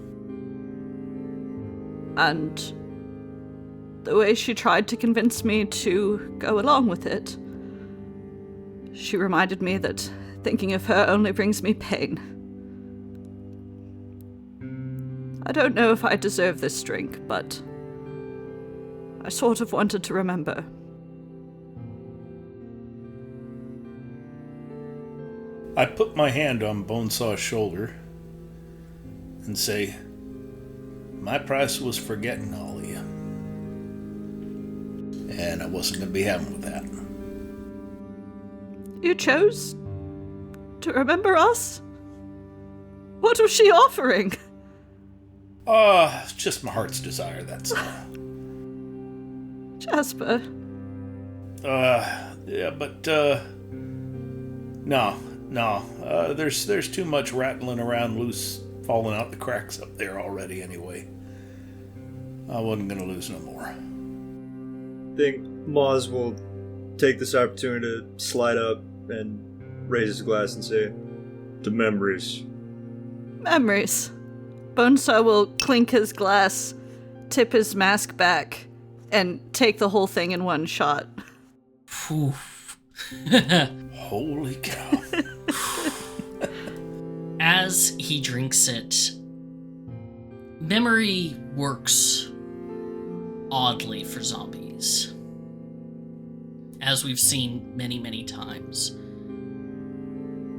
And the way she tried to convince me to go along with it, she reminded me that thinking of her only brings me pain. I don't know if I deserve this drink, but I sort of wanted to remember. I put my hand on Bonesaw's shoulder and say, my price was forgetting all of you. And I wasn't going to be having with that. You chose to remember us? What was she offering? It's just my heart's desire, that's all. Jasper. Yeah, but, no. There's too much rattling around loose, falling out the cracks up there already anyway. I wasn't gonna lose no more. I think Moz will take this opportunity to slide up and raise his glass and say, to memories. Memories. Bonesaw will clink his glass, tip his mask back, and take the whole thing in one shot. Poof. Holy cow. As he drinks it, memory works oddly for zombies, as we've seen many, many times.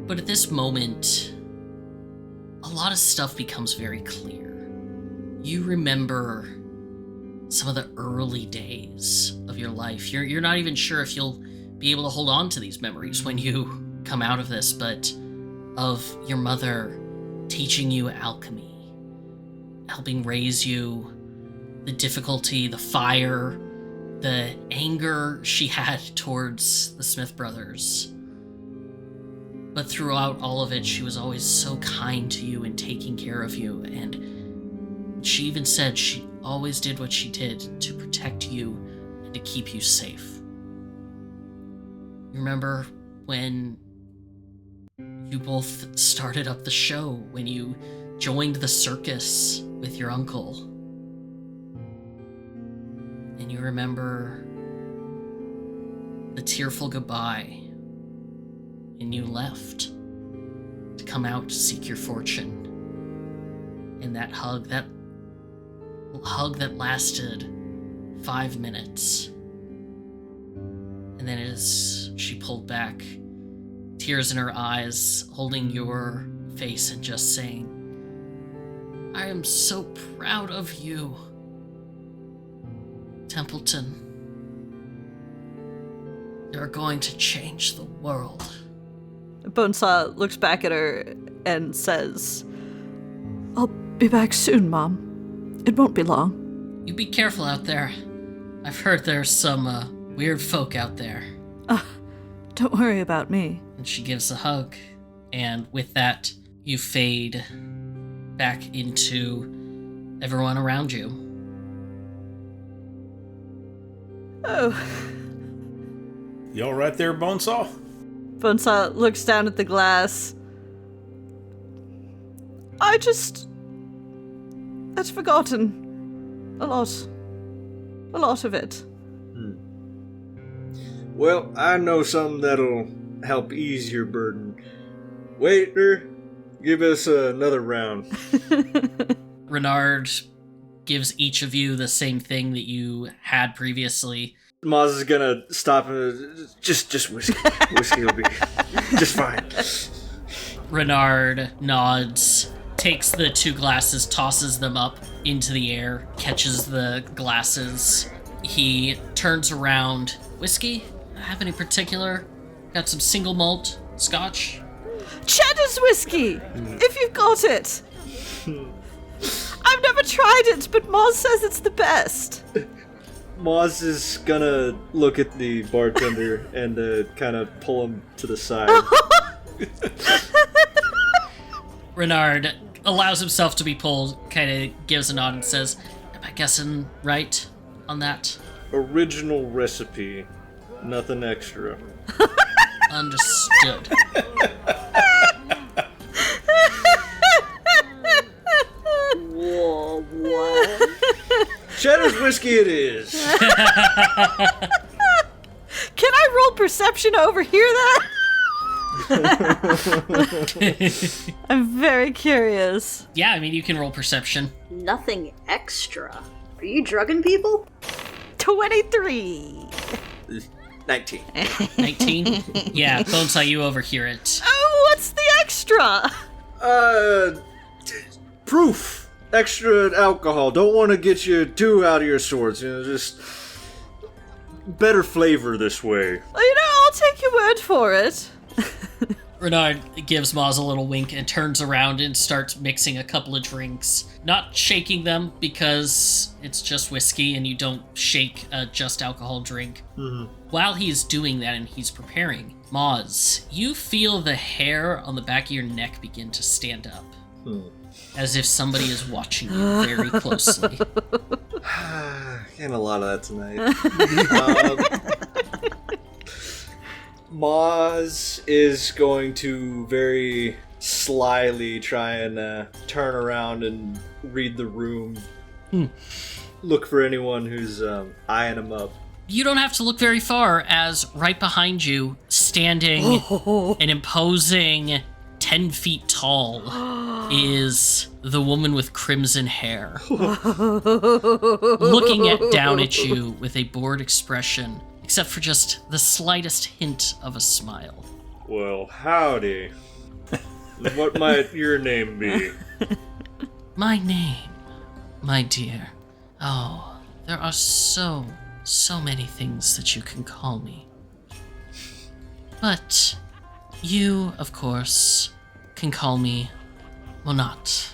But at this moment, a lot of stuff becomes very clear. You remember some of the early days of your life. You're not even sure if you'll be able to hold on to these memories when you come out of this, but of your mother teaching you alchemy, helping raise you, the difficulty, the fire, the anger she had towards the Smith brothers. But throughout all of it, she was always so kind to you and taking care of you, and she even said she always did what she did to protect you and to keep you safe. You remember when you both started up the show, when you joined the circus with your uncle? And you remember the tearful goodbye, and you left to come out to seek your fortune. And that hug that lasted 5 minutes. And then as she pulled back, tears in her eyes, holding your face and just saying, I am so proud of you, Templeton. You're going to change the world. Bonesaw looks back at her and says, I'll be back soon, Mom. It won't be long. You be careful out there. I've heard there's some weird folk out there. Don't worry about me. And she gives a hug, and with that, you fade back into everyone around you. Oh. You all right there, Bonesaw? Bonesaw looks down at the glass. I'd forgotten a lot of it. Well, I know something that'll help ease your burden. Waiter, Give us another round. Renard gives each of you the same thing that you had previously. Moz is gonna stop and just whiskey. Whiskey will be just fine. Renard nods, takes the 2 glasses, tosses them up into the air, catches the glasses. He turns around. Whiskey? Have any particular? Got some single malt scotch? Cheddar's whiskey, if you've got it. I've never tried it, but Moz says it's the best. Moz is gonna look at the bartender and kind of pull him to the side. Renard allows himself to be pulled, kind of gives a nod and says, am I guessing right on that? Original recipe, nothing extra. Understood. Whoa, what? Cheddar's whiskey it is. Can I roll perception to overhear that? I'm very curious. Yeah, I mean, you can roll perception. Nothing extra. Are you drugging people? 23. 19. 19? Yeah, Bonesaw, you overhear it. Oh, what's the extra? Proof. Extra alcohol. Don't want to get you too out of your sorts. Just better flavor this way. Well, I'll take your word for it. Renard gives Moz a little wink and turns around and starts mixing a couple of drinks. Not shaking them because it's just whiskey and you don't shake a just alcohol drink. Mm-hmm. While he's doing that and he's preparing, Moz, you feel the hair on the back of your neck begin to stand up. As if somebody is watching you very closely. Getting a lot of that tonight. Moz is going to very slyly try and turn around and read the room. Look for anyone who's eyeing him up. You don't have to look very far, as right behind you, standing an imposing 10 feet tall, is the woman with crimson hair. Looking down at you with a bored expression, except for just the slightest hint of a smile. Well, howdy. What might your name be? My name, my dear. Oh, there are so many things that you can call me. But you, of course, can call me Monat.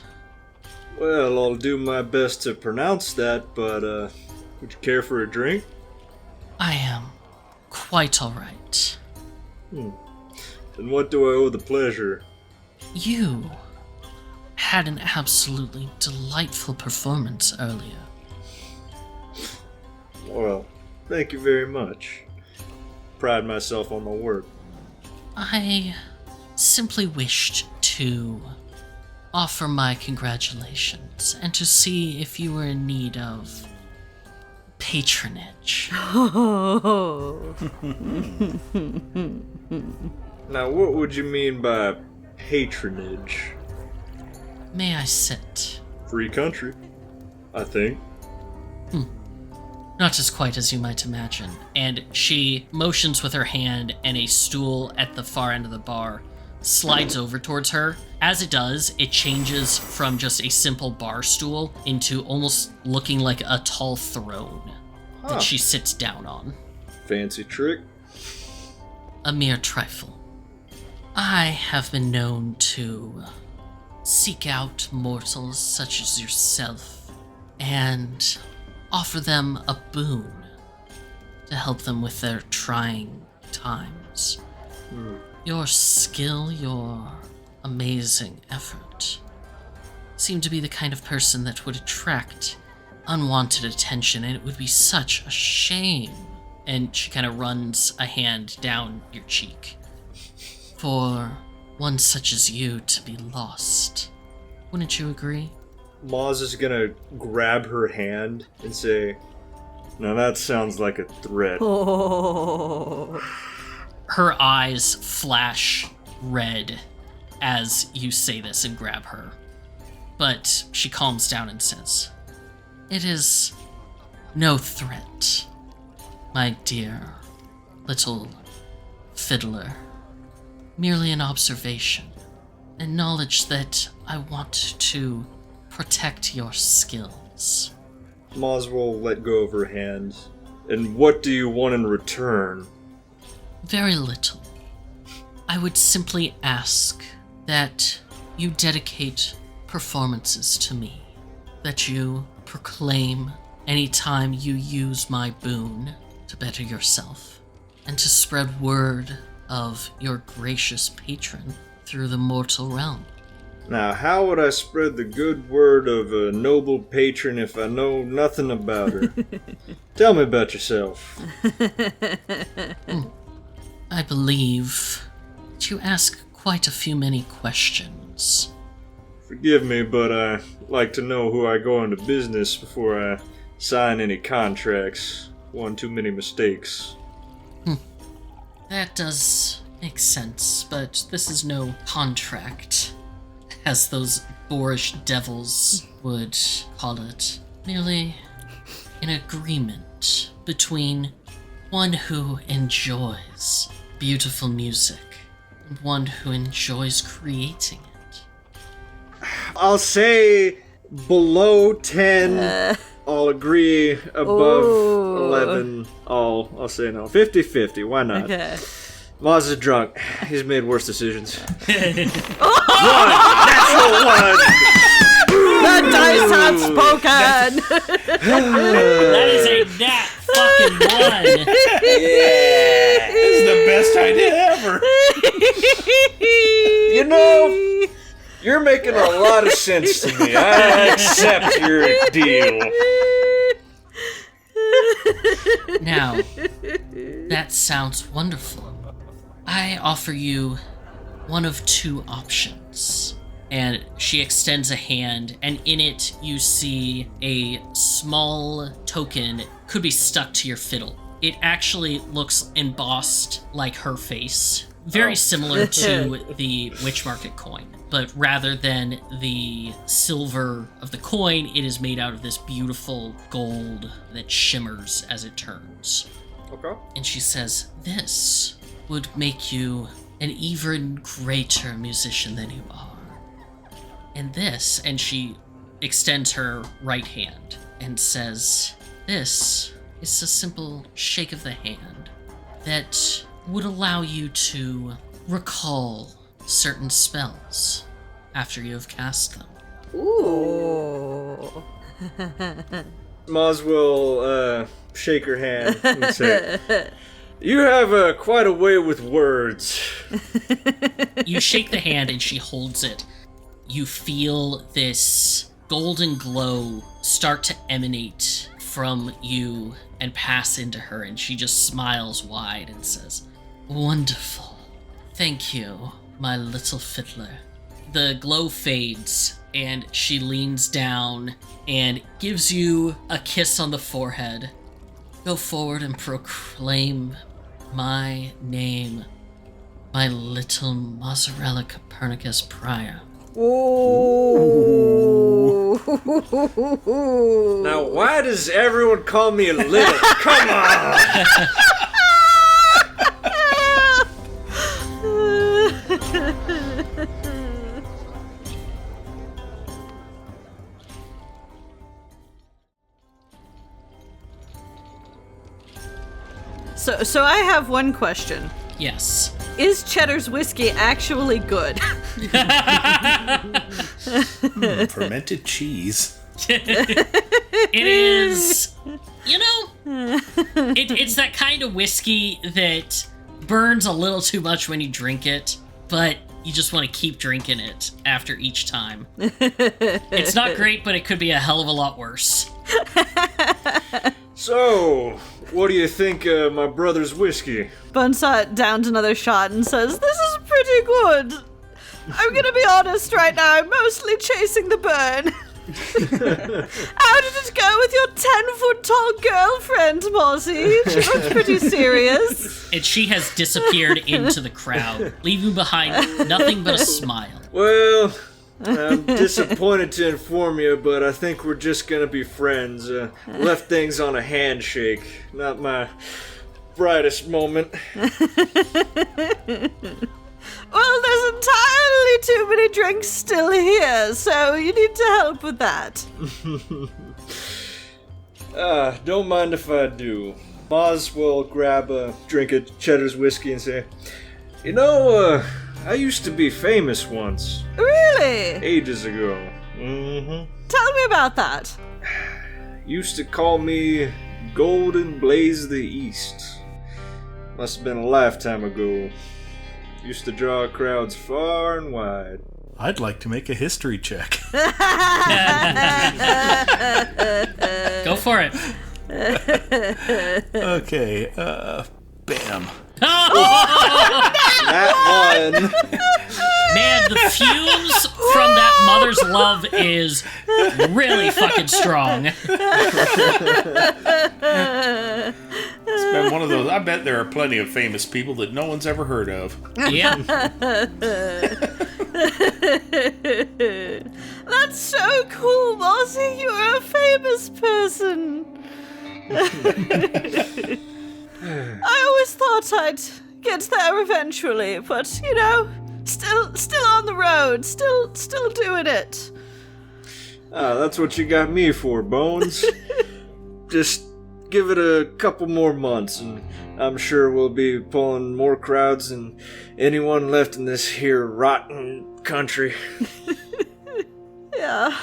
Well, I'll do my best to pronounce that, but would you care for a drink? I am quite all right. Then what do I owe the pleasure? You had an absolutely delightful performance earlier. Well, thank you very much. Pride myself on my work. I simply wished to offer my congratulations and to see if you were in need of patronage. Now, what would you mean by patronage? May I sit? Free country, I think. Not as quite as you might imagine. And she motions with her hand, and a stool at the far end of the bar slides over towards her. As it does, it changes from just a simple bar stool into almost looking like a tall throne that she sits down on. Fancy trick. A mere trifle. I have been known to seek out mortals such as yourself and offer them a boon to help them with their trying times. Your skill, your amazing effort seem to be the kind of person that would attract unwanted attention, and it would be such a shame. And she kind of runs a hand down your cheek. For one such as you to be lost. Wouldn't you agree? Moz is gonna grab her hand and say, "Now that sounds like a threat." Oh. Her eyes flash red as you say this and grab her. But she calms down and says, "It is no threat, my dear little fiddler. Merely an observation, and knowledge that I want to protect your skills." Moz will let go of her hand. "And what do you want in return?" Very little. I would simply ask that you dedicate performances to me, that you proclaim anytime you use my boon to better yourself, and to spread word of your gracious patron through the mortal realm. Now, how would I spread the good word of a noble patron if I know nothing about her? Tell me about yourself. I believe that you ask quite a few many questions. Forgive me, but I like to know who I go into business before I sign any contracts. One too many mistakes. That does make sense, but this is no contract, as those boorish devils would call it. Merely an agreement between one who enjoys beautiful music and one who enjoys creating it. I'll say below 10. I'll agree. Above 11. I'll say no. 50-50. Why not? Okay. Moz is drunk. He's made worse decisions. The dice have spoken! That is a nat fucking one! This is the best idea ever. You know, you're making a lot of sense to me. I accept your deal. Now, that sounds wonderful. I offer you one of two options. And she extends a hand, and in it you see a small token, could be stuck to your fiddle. It actually looks embossed like her face. Very similar to the Witch Market coin. But rather than the silver of the coin, it is made out of this beautiful gold that shimmers as it turns. Okay. And she says, "This would make you an even greater musician than you are. And this," and she extends her right hand and says, "This is a simple shake of the hand that would allow you to recall certain spells after you have cast them." Ooh. Moz will shake her hand and say, "You have quite a way with words." You shake the hand and she holds it. You feel this golden glow start to emanate from you and pass into her, and she just smiles wide and says, "Wonderful. Thank you, my little fiddler." The glow fades, and she leans down and gives you a kiss on the forehead. "Go forward and proclaim my name, my little mozzarella Copernicus Prior." Ooh. Now, why does everyone call me a little? Come on! So I have one question. Yes. Is Cheddar's whiskey actually good? Fermented cheese. It is, you know, it's that kind of whiskey that burns a little too much when you drink it, but you just want to keep drinking it after each time. It's not great, but it could be a hell of a lot worse. So, what do you think of my brother's whiskey? Bonesaw downs another shot and says, "This is pretty good. I'm gonna be honest right now, I'm mostly chasing the burn." How did it go with your 10-foot-tall girlfriend, Mozzie? She looks pretty serious. And she has disappeared into the crowd, leaving behind nothing but a smile. Well, I'm disappointed to inform you, but I think we're just gonna be friends. Left things on a handshake. Not my brightest moment. Well, there's entirely too many drinks still here, so you need to help with that. Don't mind if I do. Moz will grab a drink of Cheddar's whiskey and say, "You know, I used to be famous once. Really? Ages ago. Mm-hmm. Tell me about that. Used to call me Golden Blaze of the East. Must have been a lifetime ago. Used to draw crowds far and wide." I'd like to make a history check. Go for it. Okay, bam. That one. Man, the fumes from that mother's love is really fucking strong. It's been one of those. I bet there are plenty of famous people that no one's ever heard of. Yeah. That's so cool, Mozzie. You're a famous person. I always thought I'd get there eventually, but you know, still on the road, still doing it. That's what you got me for, Bones. Just give it a couple more months, and I'm sure we'll be pulling more crowds than anyone left in this here rotten country. Yeah.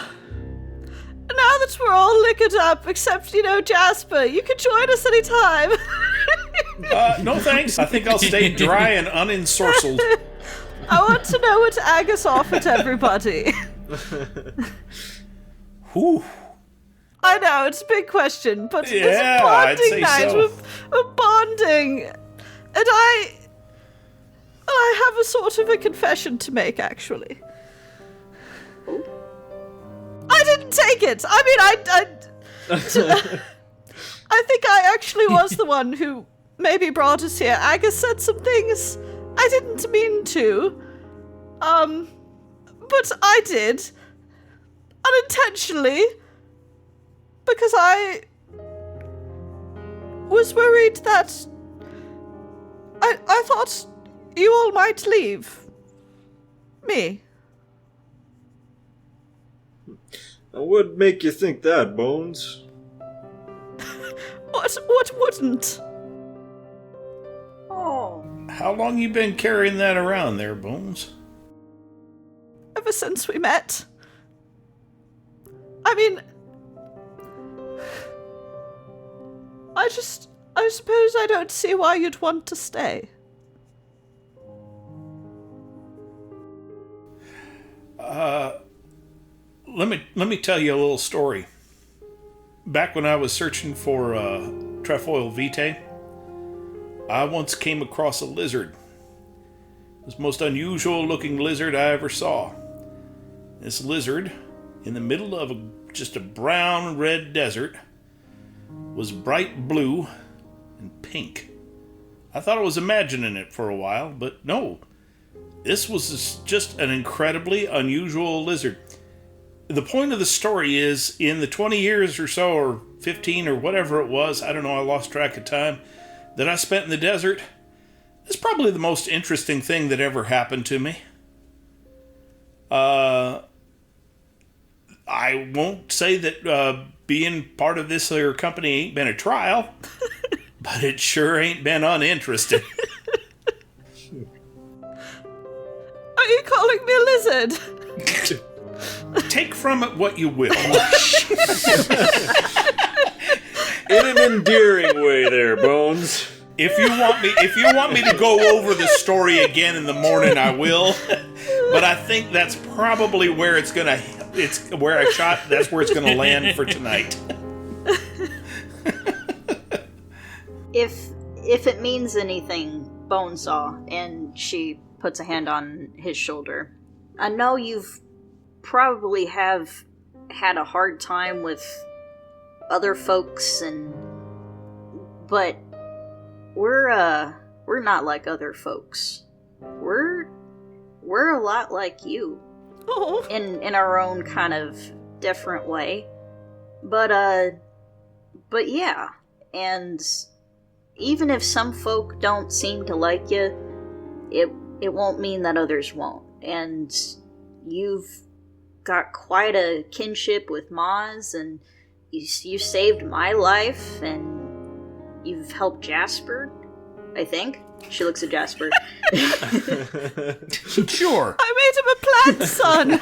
Now that we're all liquored up, except, you know, Jasper, you can join us anytime. No thanks. I think I'll stay dry and unensorcelled. I want to know what Aggys offered everybody. Whew. I know, it's a big question, but Yeah, it's a I'd bonding say night. so. We're bonding. And I have a sort of a confession to make, actually. I didn't take it. I mean, I think I actually was the one who maybe brought us here. Aggys said some things I didn't mean to. But I did. Unintentionally. Because I was worried that I thought you all might leave me. What would make you think that, Bones? What wouldn't? Oh. How long you been carrying that around there, Bones? Ever since we met. I mean, I suppose I don't see why you'd want to stay. Let me tell you a little story. Back when I was searching for trefoil vitae, I once came across a lizard. It was the most unusual looking lizard I ever saw. This lizard, in the middle of just a brown red desert, was bright blue and pink. I thought I was imagining it for a while, but no. This was just an incredibly unusual lizard. The point of the story is, in the 20 years or so, or 15 or whatever it was, I don't know, I lost track of time, that I spent in the desert, it's probably the most interesting thing that ever happened to me. I won't say that being part of this here company ain't been a trial, but it sure ain't been uninteresting. Are you calling me a lizard? Take from it what you will. In an endearing way there, Bones. If you want me to go over the story again in the morning, I will. But I think that's probably where that's where it's gonna land for tonight. If it means anything, Bonesaw, and she puts a hand on his shoulder, I know you've probably have had a hard time with other folks, but we're not like other folks. We're a lot like you. Oh. In our own kind of different way. But yeah, and even if some folk don't seem to like you, it won't mean that others won't. And you've got quite a kinship with Moz, and you saved my life, and you've helped Jasper, I think. She looks at Jasper. Sure. I made him a plant son.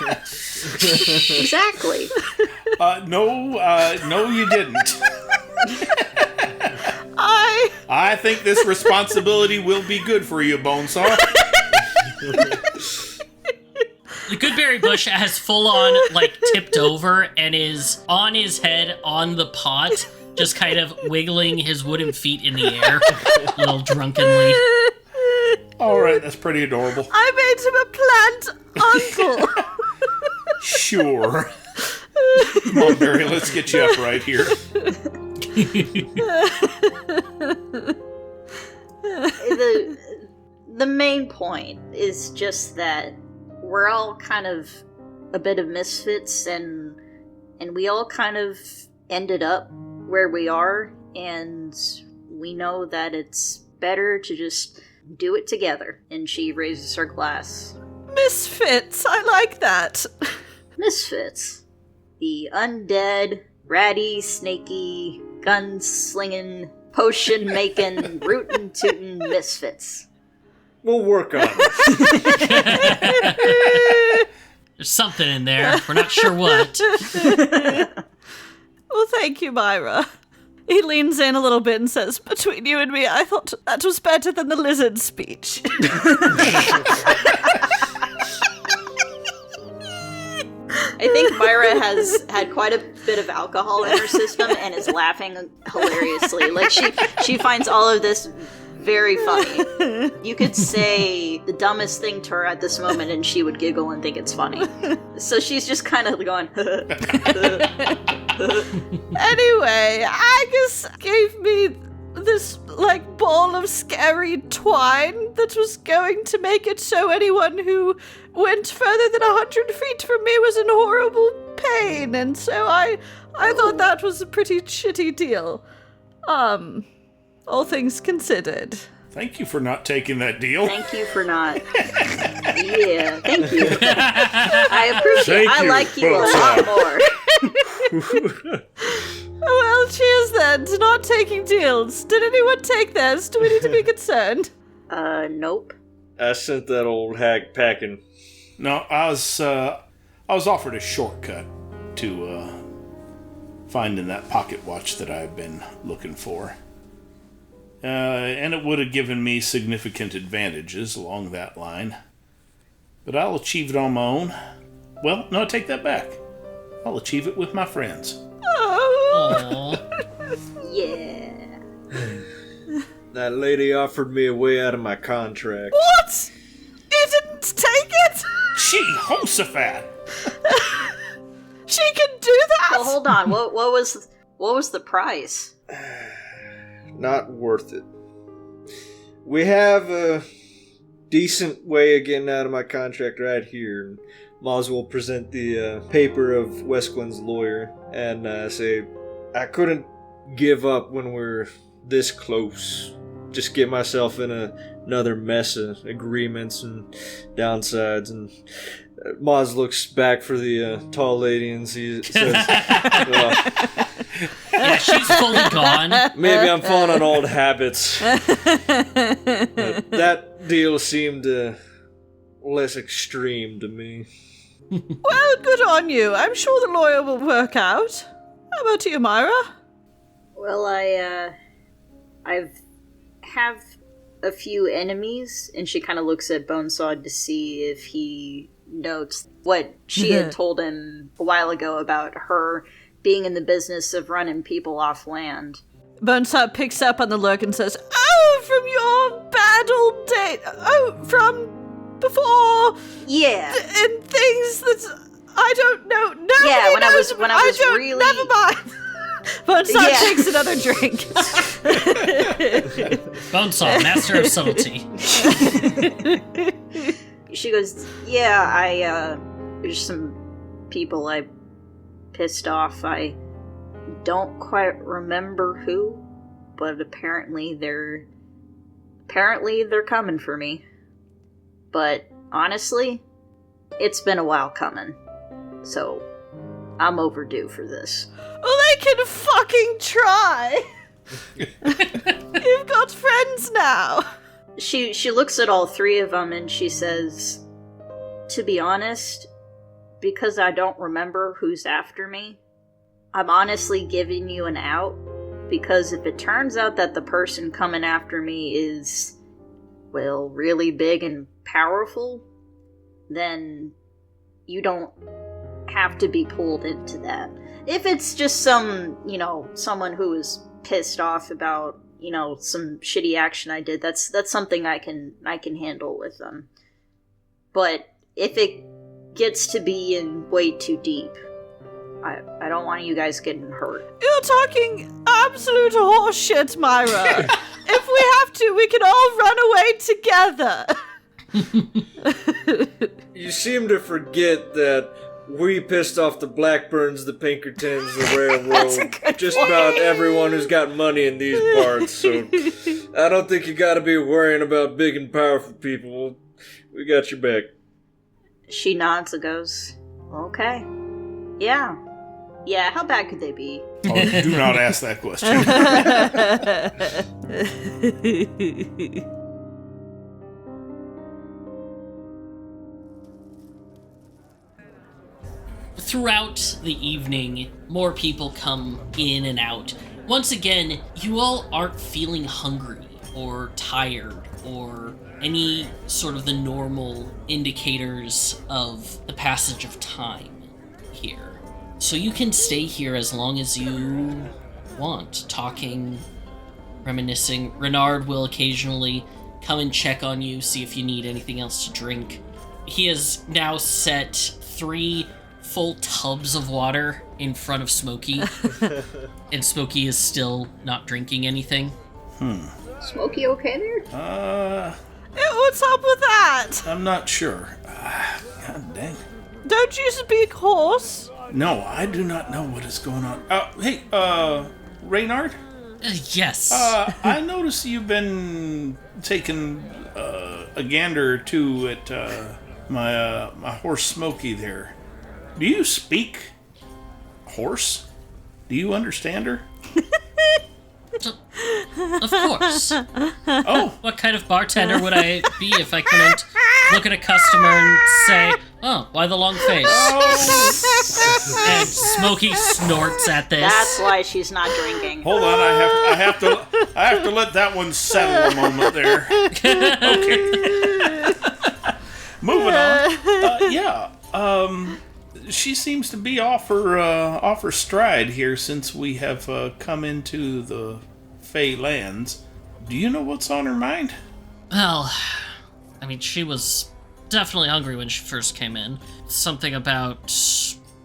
Exactly. No, you didn't. I think this responsibility will be good for you, Bonesaw. The Goodberry bush has full on, tipped over and is on his head on the pot, just kind of wiggling his wooden feet in the air, a little drunkenly. Alright, that's pretty adorable. I made him a plant uncle. Sure. Come on, Barry, let's get you up right here. The main point is just that we're all kind of a bit of misfits, and we all kind of ended up where we are, and we know that it's better to just do it together. And she raises her glass. Misfits, I like that. Misfits. The undead, ratty, snaky, gun-slinging, potion-making, rootin'-tootin' misfits. We'll work on it. There's something in there. We're not sure what. Well, thank you, Myra. He leans in a little bit and says, between you and me, I thought that was better than the lizard speech. I think Myra has had quite a bit of alcohol in her system and is laughing hilariously. She finds all of this very funny. You could say the dumbest thing to her at this moment and she would giggle and think it's funny. So she's just kind of going... Anyway, Aggys gave me this, ball of scary twine that was going to make it so anyone who went further than 100 feet from me was in horrible pain, and so I thought that was a pretty shitty deal. All things considered. Thank you for not taking that deal. Thank you for not. Yeah, thank you. I appreciate it. I like you a lot more. Well, cheers then to not taking deals. Did anyone take theirs? Do we need to be concerned? Nope. I sent that old hag packing. No, I was offered a shortcut to finding that pocket watch that I've been looking for. And it would have given me significant advantages along that line. But I'll achieve it on my own. Well, no, take that back. I'll achieve it with my friends. Oh. Yeah. That lady offered me a way out of my contract. What? You didn't take it? Jehoshaphat! She can do that? Well, hold on. What was the price? Not worth it. We have a decent way of getting out of my contract right here. Moz will present the paper of Westglen's lawyer and say, I couldn't give up when we're this close. Just get myself in another mess of agreements and downsides. And Moz looks back for the tall lady and says, Yeah, she's fully gone. maybe I'm falling on old habits. That deal seemed less extreme to me. Well, good on you. I'm sure the lawyer will work out. How about you, Myra? Well, I have a few enemies, and she kind of looks at Bonesaw to see if he notes what she had told him a while ago about her being in the business of running people off land. Bonesaw picks up on the Lurker and says, oh, from your bad old day. Oh, from before. Yeah. And things that I don't know. Nobody Yeah, when I knows was- when I was don't, really- Never mind. Bonesaw Yeah. takes another drink. Bonesaw, master of subtlety. She goes, yeah, there's some people I pissed off. I don't quite remember who, but apparently they're coming for me. But honestly, it's been a while coming, so I'm overdue for this. Well, they can fucking try. You've got friends now. She looks at all three of them and she says, to be honest, because I don't remember who's after me, I'm honestly giving you an out, because if it turns out that the person coming after me is, well, really big and powerful, then you don't have to be pulled into that. If it's just someone who is pissed off about, some shitty action I did, that's something I can handle with them. But if it gets to be in way too deep, I don't want you guys getting hurt. You're talking absolute horseshit, Myra. If we have to, we can all run away together. You seem to forget that we pissed off the Blackburns, the Pinkertons, the Railroad, just about everyone who's got money in these parts, so I don't think you gotta be worrying about big and powerful people. We got your back. She nods and goes, okay. Yeah, how bad could they be? Oh, do not ask that question. Throughout the evening, more people come in and out. Once again, you all aren't feeling hungry or tired or any sort of the normal indicators of the passage of time here. So you can stay here as long as you want, talking, reminiscing. Renard will occasionally come and check on you, see if you need anything else to drink. He has now set 3 full tubs of water in front of Smokey, and Smokey is still not drinking anything. Smokey okay there? What's up with that? I'm not sure. God dang. Don't you speak horse? No, I do not know what is going on. Hey, Renard? Yes. I noticed you've been taking a gander or two at my horse Smokey there. Do you speak horse? Do you understand her? Of course. Oh, What kind of bartender would I be if I couldn't look at a customer and say, oh, why the long face? And Smokey snorts at this. That's why she's not drinking. hold on. I have to let that one settle a moment there. Okay. Moving on. She seems to be off her stride here since we have come into the Fey lands. Do you know what's on her mind? Well, I mean, she was definitely hungry when she first came in. Something about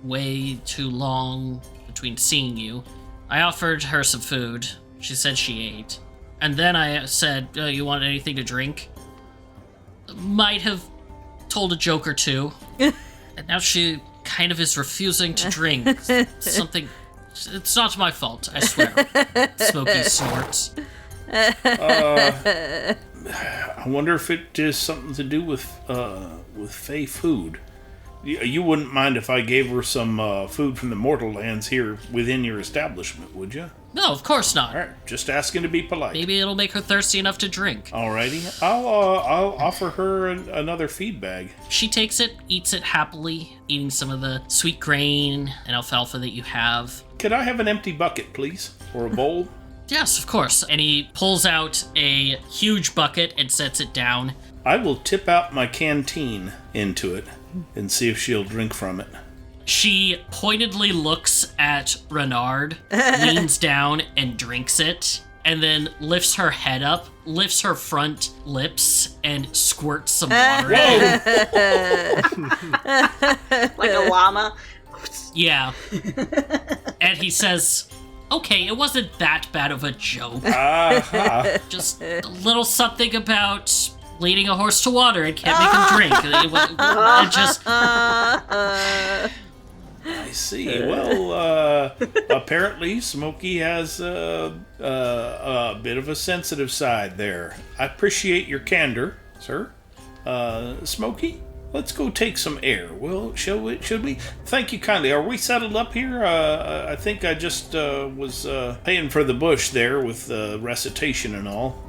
way too long between seeing you. I offered her some food. She said she ate. And then I said, you want anything to drink? Might have told a joke or two. And now she kind of is refusing to drink. Something... It's not my fault, I swear. Smokey snorts. I wonder if it is something to do with Fey food. You wouldn't mind if I gave her some food from the mortal lands here within your establishment, would you? No, of course not. All right, just asking to be polite. Maybe it'll make her thirsty enough to drink. Alrighty, I'll offer her another feed bag. She takes it, eats it happily, eating some of the sweet grain and alfalfa that you have. Could I have an empty bucket, please, or a bowl? Yes, of course. And he pulls out a huge bucket and sets it down. I will tip out my canteen into it and see if she'll drink from it. She pointedly looks at Renard, leans down and drinks it, and then lifts her head up, lifts her front lips, and squirts some water at him. Like a llama. Yeah. And he says, okay, it wasn't that bad of a joke. Just a little something about leading a horse to water and can't make him drink. It just... I see. Well, apparently Smokey has a bit of a sensitive side there. I appreciate your candor, sir. Smokey, let's go take some air. Well, should we? Thank you kindly. Are we settled up here? I think I just was paying for the bush there with recitation and all.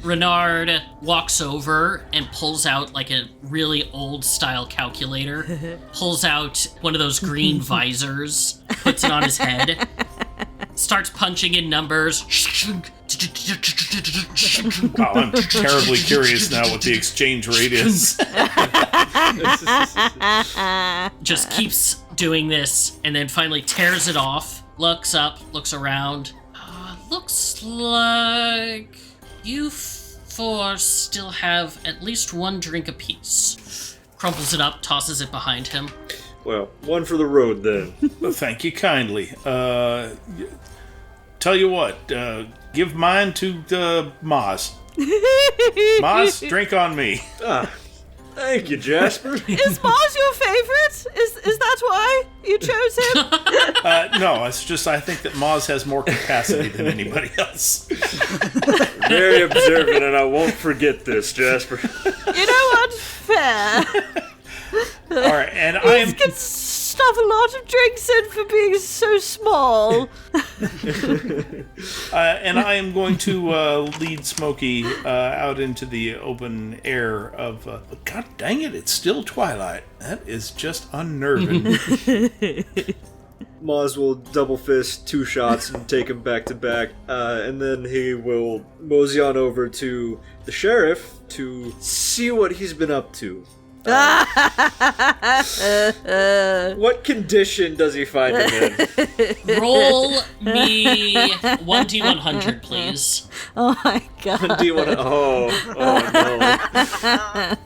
Renard walks over and pulls out like a really old style calculator, pulls out one of those green visors, puts it on his head, starts punching in numbers. Oh, I'm terribly curious now what the exchange rate is. Just keeps doing this and then finally tears it off, looks up, looks around. Looks like you four still have at least one drink apiece. Crumples it up, tosses it behind him. Well, one for the road then. Well, thank you kindly. Tell you what, give mine to Moz. Moz, drink on me. Thank you, Jasper. Is Moz your favorite? Is that why you chose him? No, it's just I think that Moz has more capacity than anybody else. Very observant, and I won't forget this, Jasper. You know what? Fair. All right, and He can stuff a lot of drinks in for being so small. And I am going to lead Smokey out into the open air of... God dang it, it's still twilight. That is just unnerving. Moz will double fist 2 shots and take him back to back, and then he will mosey on over to the sheriff to see what he's been up to. What condition does he find him in? Roll me 1d100, please. Oh my god. Do you want to? Oh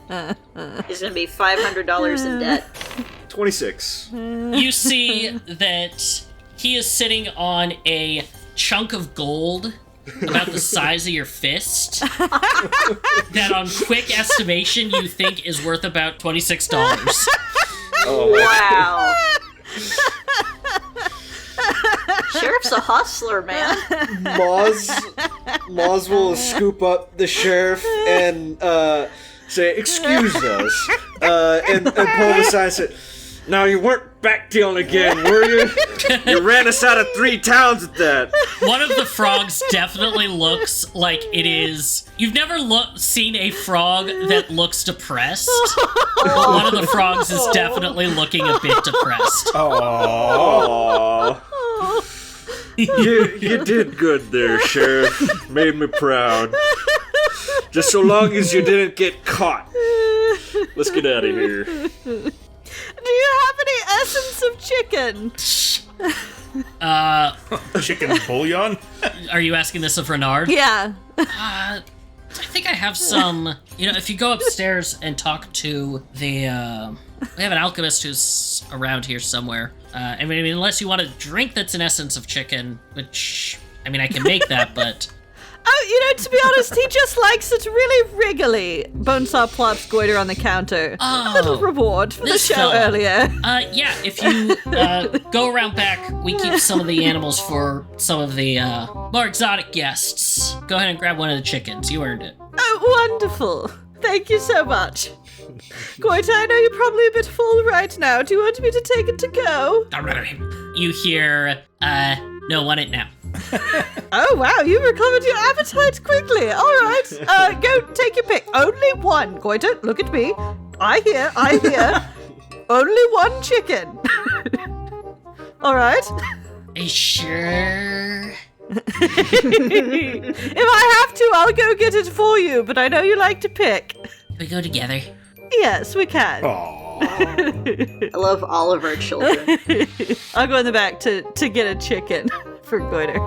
no. He's gonna be $500 in debt. 26. You see that he is sitting on a chunk of gold about the size of your fist that on quick estimation you think is worth about $26. Oh, Wow. Sheriff's a hustler, man. Moz will scoop up the sheriff and say, "Excuse us," and pull him aside and say, "Now you weren't backdealing again, were you? You ran us out of 3 towns at that." One of the frogs definitely looks like it is... You've never seen a frog that looks depressed, but one of the frogs is definitely looking a bit depressed. Aww. You did good there, Sheriff. Made me proud. Just so long as you didn't get caught. Let's get out of here. Do you have any essence of chicken? Chicken bouillon? Are you asking this of Renard? Yeah. I think I have some... You know, if you go upstairs and talk to the... we have an alchemist who's around here somewhere. I mean, unless you want a drink that's an essence of chicken, which... I mean, I can make that, but... Oh, you know, to be honest, he just likes it really wriggly. Bonesaw plops Goiter on the counter. Oh, a little reward for the this show fella. earlier. Yeah, if you go around back, we keep some of the animals for some of the more exotic guests. Go ahead and grab one of the chickens. You earned it. Oh, wonderful. Thank you so much. Goiter, I know you're probably a bit full right now. Do you want me to take it to go? You hear, no, want it now. Oh, wow, you recovered your appetite quickly. All right, go take your pick. Only one. Goiter, look at me. I hear. Only one chicken. All right. Are you sure? If I have to, I'll go get it for you, but I know you like to pick. We go together. Yes, we can. Aww. I love all of our children. I'll go in the back to get a chicken for Goiter.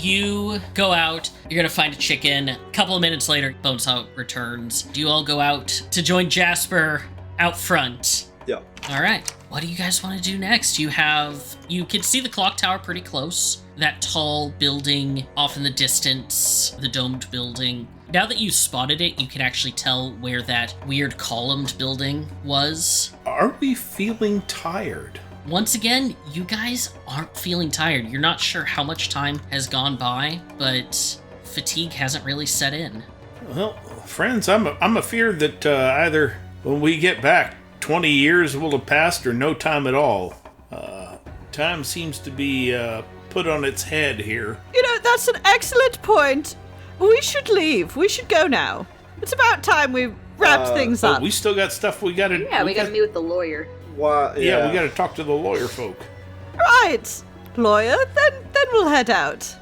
you go out, you're gonna find a chicken. A couple of minutes later, Bonesaw returns. Do you all go out to join Jasper out front? Yeah. All right. What do you guys want to do next? You can see the Clocktower pretty close. That tall building off in the distance, the domed building. Now that you spotted it, you can actually tell where that weird columned building was. Are we feeling tired? Once again, you guys aren't feeling tired. You're not sure how much time has gone by, but fatigue hasn't really set in. Well, friends, I'm afeard that either when we get back, 20 years will have passed or no time at all. Time seems to be put on its head here. That's an excellent point. We should leave. We should go now. It's about time we wrapped things up. We still got stuff we gotta... Yeah, we gotta meet with the lawyer. Why? Yeah, we gotta talk to the lawyer folk. Right. Lawyer, then we'll head out.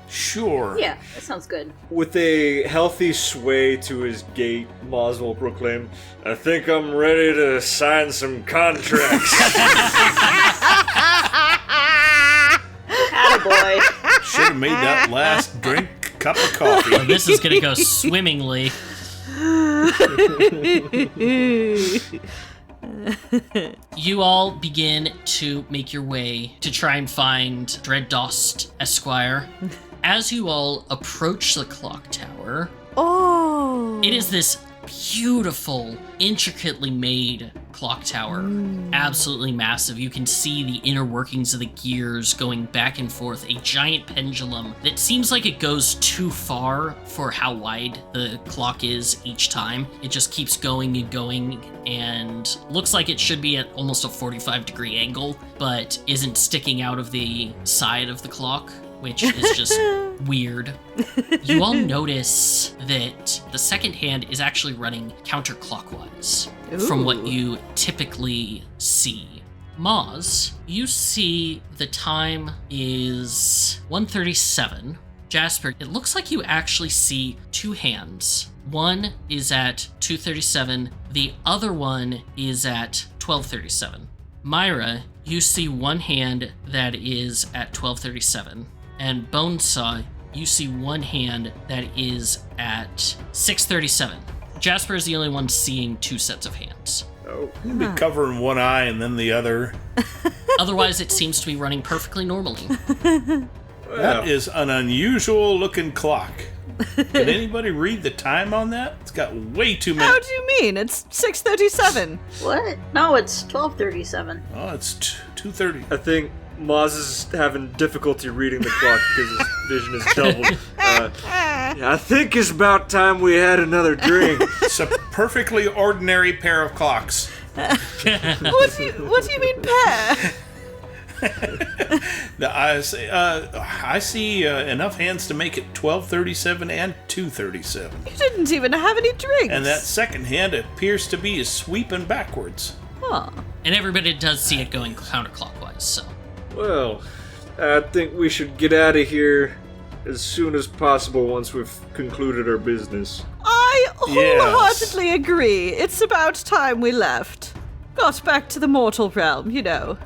Sure. Yeah, that sounds good. With a healthy sway to his gait, Moz will proclaim, "I think I'm ready to sign some contracts." Attaboy. Should have made that last cup of coffee. Well, this is gonna go swimmingly. You all begin to make your way to try and find Dred Dost, Esquire. As you all approach the Clocktower, it is this beautiful, intricately made clock tower. Absolutely massive. You can see the inner workings of the gears going back and forth. A giant pendulum that seems like it goes too far for how wide the clock is each time. It just keeps going and going and looks like it should be at almost a 45-degree angle, but isn't sticking out of the side of the clock, which is just weird. You all notice that the second hand is actually running counterclockwise from what you typically see. Moz, you see the time is 1:37. Jasper, it looks like you actually see two hands. One is at 2:37, the other one is at 12:37. Myra, you see one hand that is at 12:37. And Bonesaw, you see one hand that is at 6:37. Jasper is the only one seeing two sets of hands. Oh. You'd be covering one eye and then the other. Otherwise, it seems to be running perfectly normally. That is an unusual looking clock. Can anybody read the time on that? It's got way too many. How do you mean? It's 6:37. What? No, it's 12:37. Oh, it's 2:30. I think Moz is having difficulty reading the clock because his vision is doubled. Yeah, I think it's about time we had another drink. It's a perfectly ordinary pair of clocks. What do you mean pair? I see enough hands to make it 12:37 and 2:37. You didn't even have any drinks. And that second hand appears to be sweeping backwards. Huh. And everybody does see it going counterclockwise, so. Well, I think we should get out of here as soon as possible once we've concluded our business. I wholeheartedly agree. It's about time we left. Got back to the mortal realm, you know.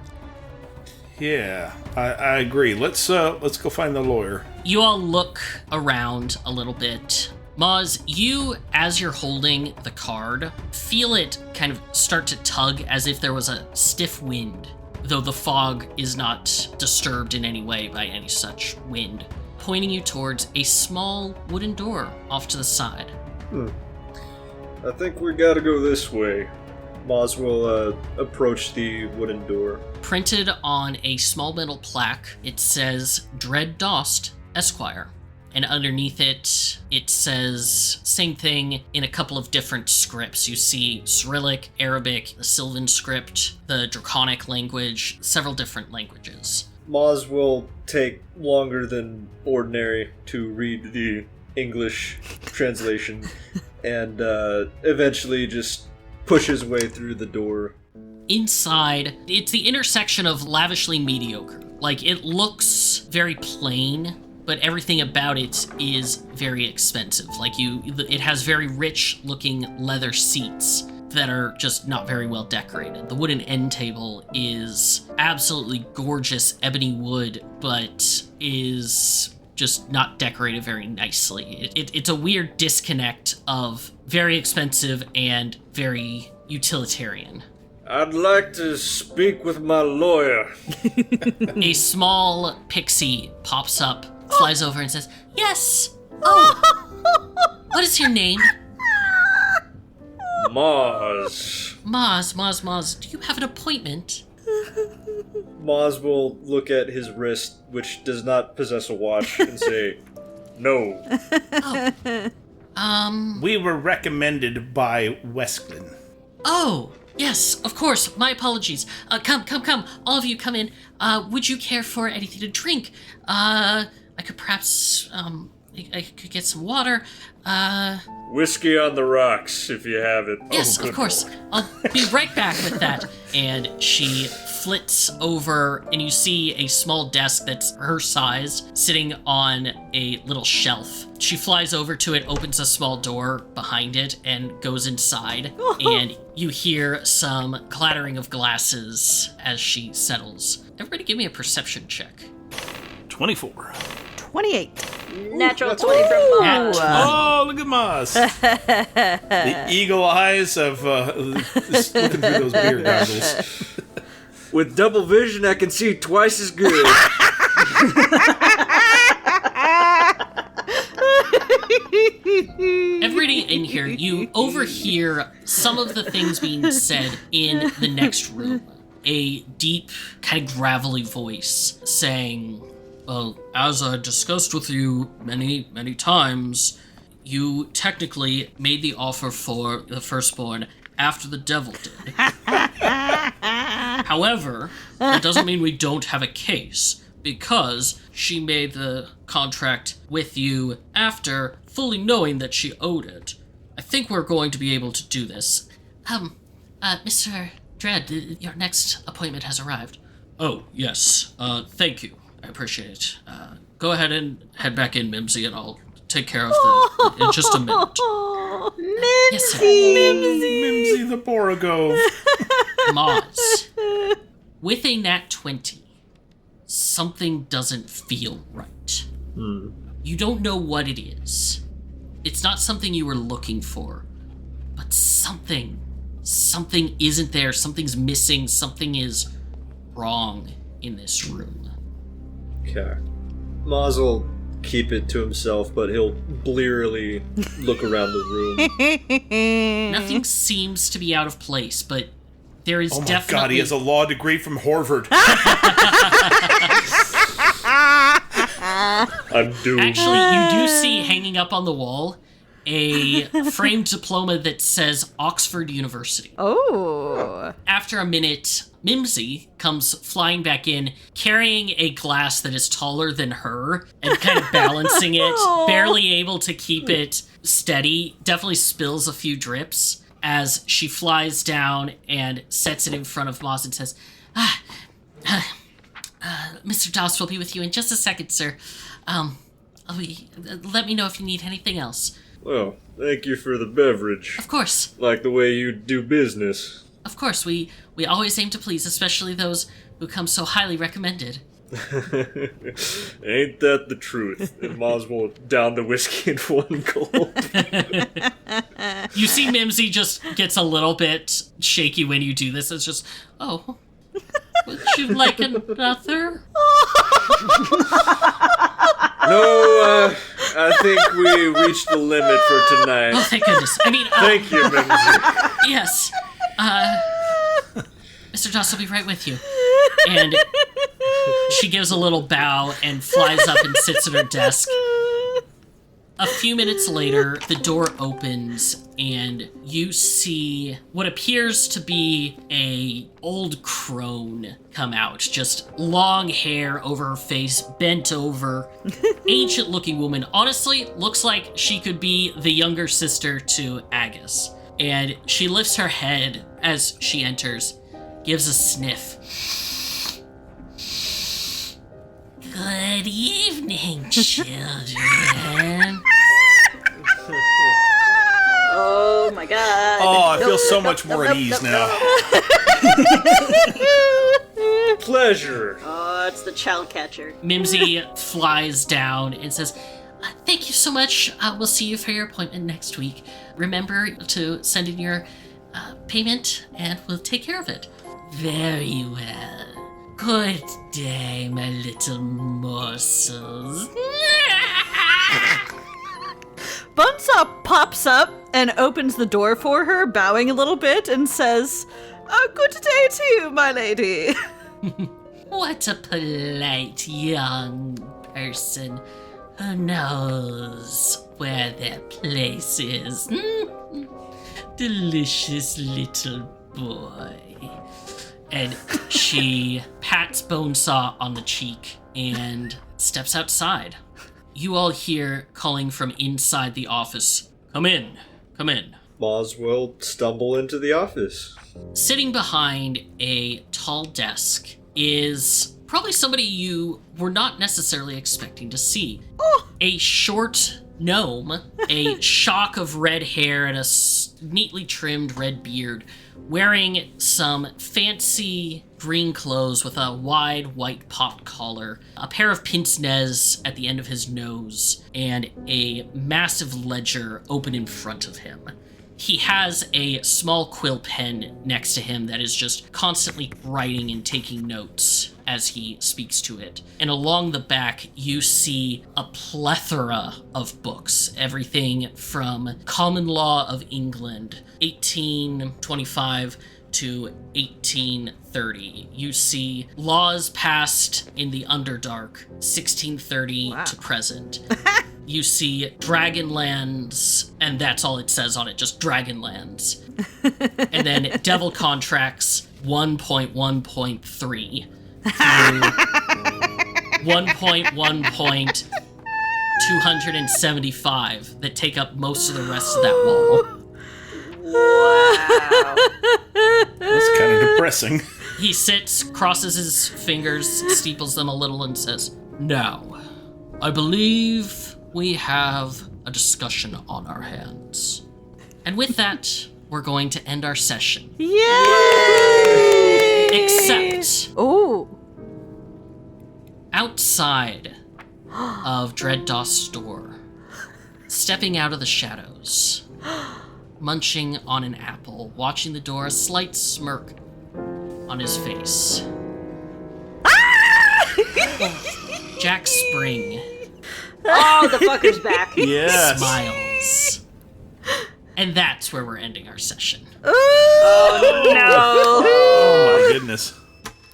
Yeah, I agree. Let's go find the lawyer. You all look around a little bit. Moz, you, as you're holding the card, feel it kind of start to tug as if there was a stiff wind, though the fog is not disturbed in any way by any such wind, pointing you towards a small wooden door off to the side. I think we gotta go this way. Moz will approach the wooden door. Printed on a small metal plaque, it says Dred Dost, Esquire. And underneath it, it says same thing in a couple of different scripts. You see Cyrillic, Arabic, the Sylvan script, the Draconic language, several different languages. Moz will take longer than ordinary to read the English translation and eventually just push his way through the door. Inside, it's the intersection of lavishly mediocre. Like, it looks very plain, but everything about it is very expensive. Like, it has very rich-looking leather seats that are just not very well decorated. The wooden end table is absolutely gorgeous ebony wood, but is just not decorated very nicely. It's a weird disconnect of very expensive and very utilitarian. I'd like to speak with my lawyer. A small pixie pops up, flies over, and says, "Yes! Oh! What is your name?" Moz. Moz, do you have an appointment? Moz will look at his wrist, which does not possess a watch, and say, "No." We were recommended by Wesklin. Oh, yes, of course. My apologies. Come. All of you come in. Would you care for anything to drink? I could perhaps, I could get some water. Whiskey on the rocks, if you have it. Yes, of course. I'll be right back with that. And she flits over, and you see a small desk that's her size sitting on a little shelf. She flies over to it, opens a small door behind it, and goes inside. And you hear some clattering of glasses as she settles. Everybody give me a perception check. 24. 28. Natural 20 from Moz. Oh, look at Moz. The eagle eyes of looking through those beer goggles. With double vision, I can see twice as good. Everybody in here, you overhear some of the things being said in the next room. A deep, kind of gravelly voice saying, "Well, as I discussed with you many, many times, you technically made the offer for the firstborn after the devil did. However, that doesn't mean we don't have a case, because she made the contract with you after fully knowing that she owed it. I think we're going to be able to do this. Mr. Dred, your next appointment has arrived." "Oh, yes. Thank you. I appreciate it. Go ahead and head back in, Mimsy, and I'll take care of in just a minute." Mimsy! Yes, sir. Mimsy the Boragove. Moz, with a nat 20, something doesn't feel right. You don't know what it is. It's not something you were looking for, but something isn't there. Something's missing. Something is wrong in this room. Okay. Moz will keep it to himself, but he'll blearily look around the room. Nothing seems to be out of place, but there is Oh my definitely... god, he has a law degree from Harvard. I'm doomed. Actually, you do see hanging up on the wall a framed diploma that says Oxford University. Oh. After a minute, Mimsy comes flying back in, carrying a glass that is taller than her and kind of balancing it, barely able to keep it steady. Definitely spills a few drips as she flies down and sets it in front of Moz and says, Mr. Dost will be with you in just a second, sir. Let me know if you need anything else. Well, thank you for the beverage. Of course. Like the way you do business. Of course, we always aim to please, especially those who come so highly recommended. Ain't that the truth? And Moz will down the whiskey in one gulp. You see Mimsy just gets a little bit shaky when you do this. It's just, oh, would you like another? No, I think we reached the limit for tonight. Oh, thank goodness. I mean, Thank you, Mimsy. yes. Mr. Dost will be right with you. And she gives a little bow and flies up and sits at her desk. A few minutes later, the door opens and you see what appears to be a old crone come out. Just long hair over her face, bent over. Ancient looking woman. Honestly, looks like she could be the younger sister to Aggys. And she lifts her head as she enters, gives a sniff. Good evening, children. Oh my god. Oh, I feel so much more at ease now. pleasure. Oh, it's the child catcher. Mimsy flies down and says, thank you so much. We'll see you for your appointment next week. Remember to send in your payment, and we'll take care of it. Very well. Good day, my little morsels. Bonesaw pops up and opens the door for her, bowing a little bit, and says, good day to you, my lady. What a polite young person who knows where their place is. Delicious little boy. And she pats Bonesaw on the cheek and steps outside. You all hear calling from inside the office. Come in, come in. Moz will stumble into the office. Sitting behind a tall desk is probably somebody you were not necessarily expecting to see. A short gnome, a shock of red hair and a neatly trimmed red beard, wearing some fancy green clothes with a wide white pot collar, a pair of pince-nez at the end of his nose, and a massive ledger open in front of him. He has a small quill pen next to him that is just constantly writing and taking notes as he speaks to it. And along the back, you see a plethora of books. Everything from Common Law of England, 1825 to 1830. You see laws passed in the Underdark, 1630 to present. You see Dragonlands, and that's all it says on it, just Dragonlands. And then Devil Contracts 1.1.3 through 1.1.275 that take up most of the rest of that wall. Wow. That's kind of depressing. He sits, crosses his fingers, steeples them a little, and says, "Now, I believe we have a discussion on our hands. And with that, we're going to end our session. Yay! Except Oh. outside of Dred Dost's door, stepping out of the shadows, munching on an apple, watching the door, a slight smirk on his face. Jack Spring Oh, the fucker's back. Yes. smiles. And that's where we're ending our session. Oh, no. Oh my goodness.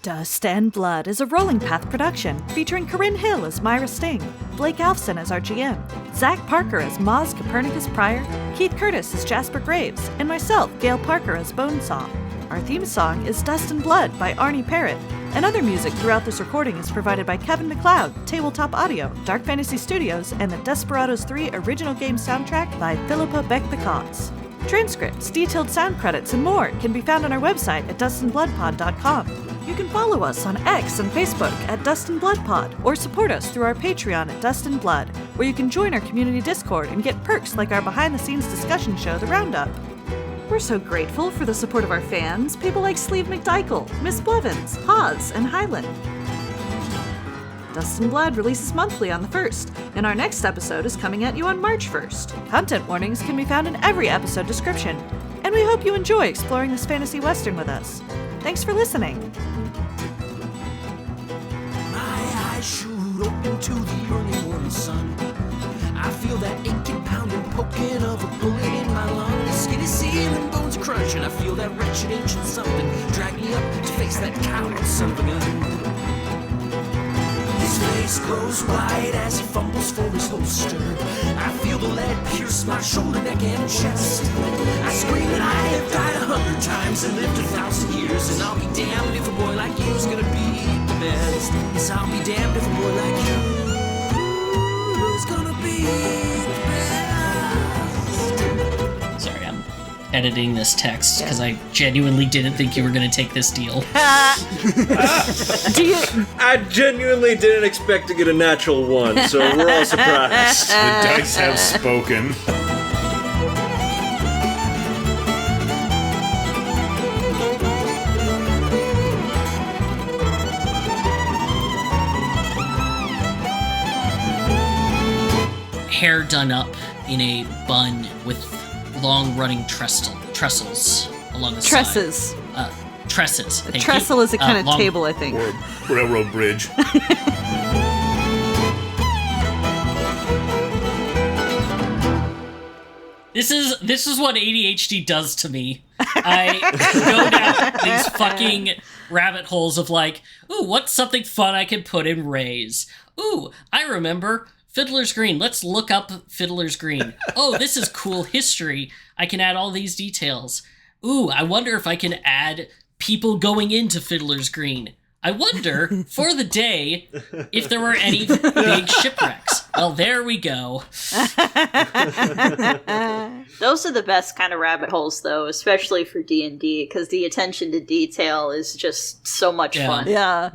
Dust and Blood is a Rolling Path production featuring Corinne Hill as Myra Sting, Blake Alfson as our GM, Zach Parker as Moz Copernicus Pryor, Keith Curtis as Jasper Graves, and myself, Gail Parker as Bonesaw. Our theme song is Dust and Blood by Arne Parrott, and other music throughout this recording is provided by Kevin Macleod, Tabletop Audio, Dark Fantasy Studios, and the Desperados 3 original game soundtrack by Filippo Beck Peccoz. Transcripts, detailed sound credits, and more can be found on our website at DustAndBloodPod.com. You can follow us on X and Facebook at DustAndBloodPod, or support us through our Patreon at Dust and Blood, where you can join our community Discord and get perks like our behind-the-scenes discussion show, The Roundup. We're so grateful for the support of our fans, people like Sleeve McDykel, Miss Blevins, Haas, and Highland. Dust and Blood releases monthly on the 1st, and our next episode is coming at you on March 1st. Content warnings can be found in every episode description, and we hope you enjoy exploring this fantasy western with us. Thanks for listening. My eyes shoot open to the early morning sun. I feel that aching, pounding, poking of a bullet in my lung. The skinny ceiling bones crunch, and I feel that wretched ancient something drag me up to face that coward son of a gun. His face grows wide as he fumbles for his holster. I feel the lead pierce my shoulder, neck, and chest. I scream that I have died 100 times and lived 1,000 years, and I'll be damned if a boy like you's gonna be the best. Yes, I'll be damned if a boy like you is gonna be the best. Sorry, I'm editing this text because I genuinely didn't think you were going to take this deal. I genuinely didn't expect to get a natural one, so we're all surprised. The dice have spoken. hair done up in a bun with long-running trestles along the Tresses. side. Tresses. A trestle is a kind of long- table, I think. Or a railroad bridge. This is what ADHD does to me. I go down these fucking rabbit holes of like, ooh, what's something fun I can put in Rays? Ooh, I remember Fiddler's Green. Let's look up Fiddler's Green. Oh, this is cool history. I can add all these details. Ooh, I wonder if I can add people going into Fiddler's Green. I wonder, for the day, if there were any big shipwrecks. Well, there we go. Those are the best kind of rabbit holes, though, especially for D&D, because the attention to detail is just so much fun. Yeah.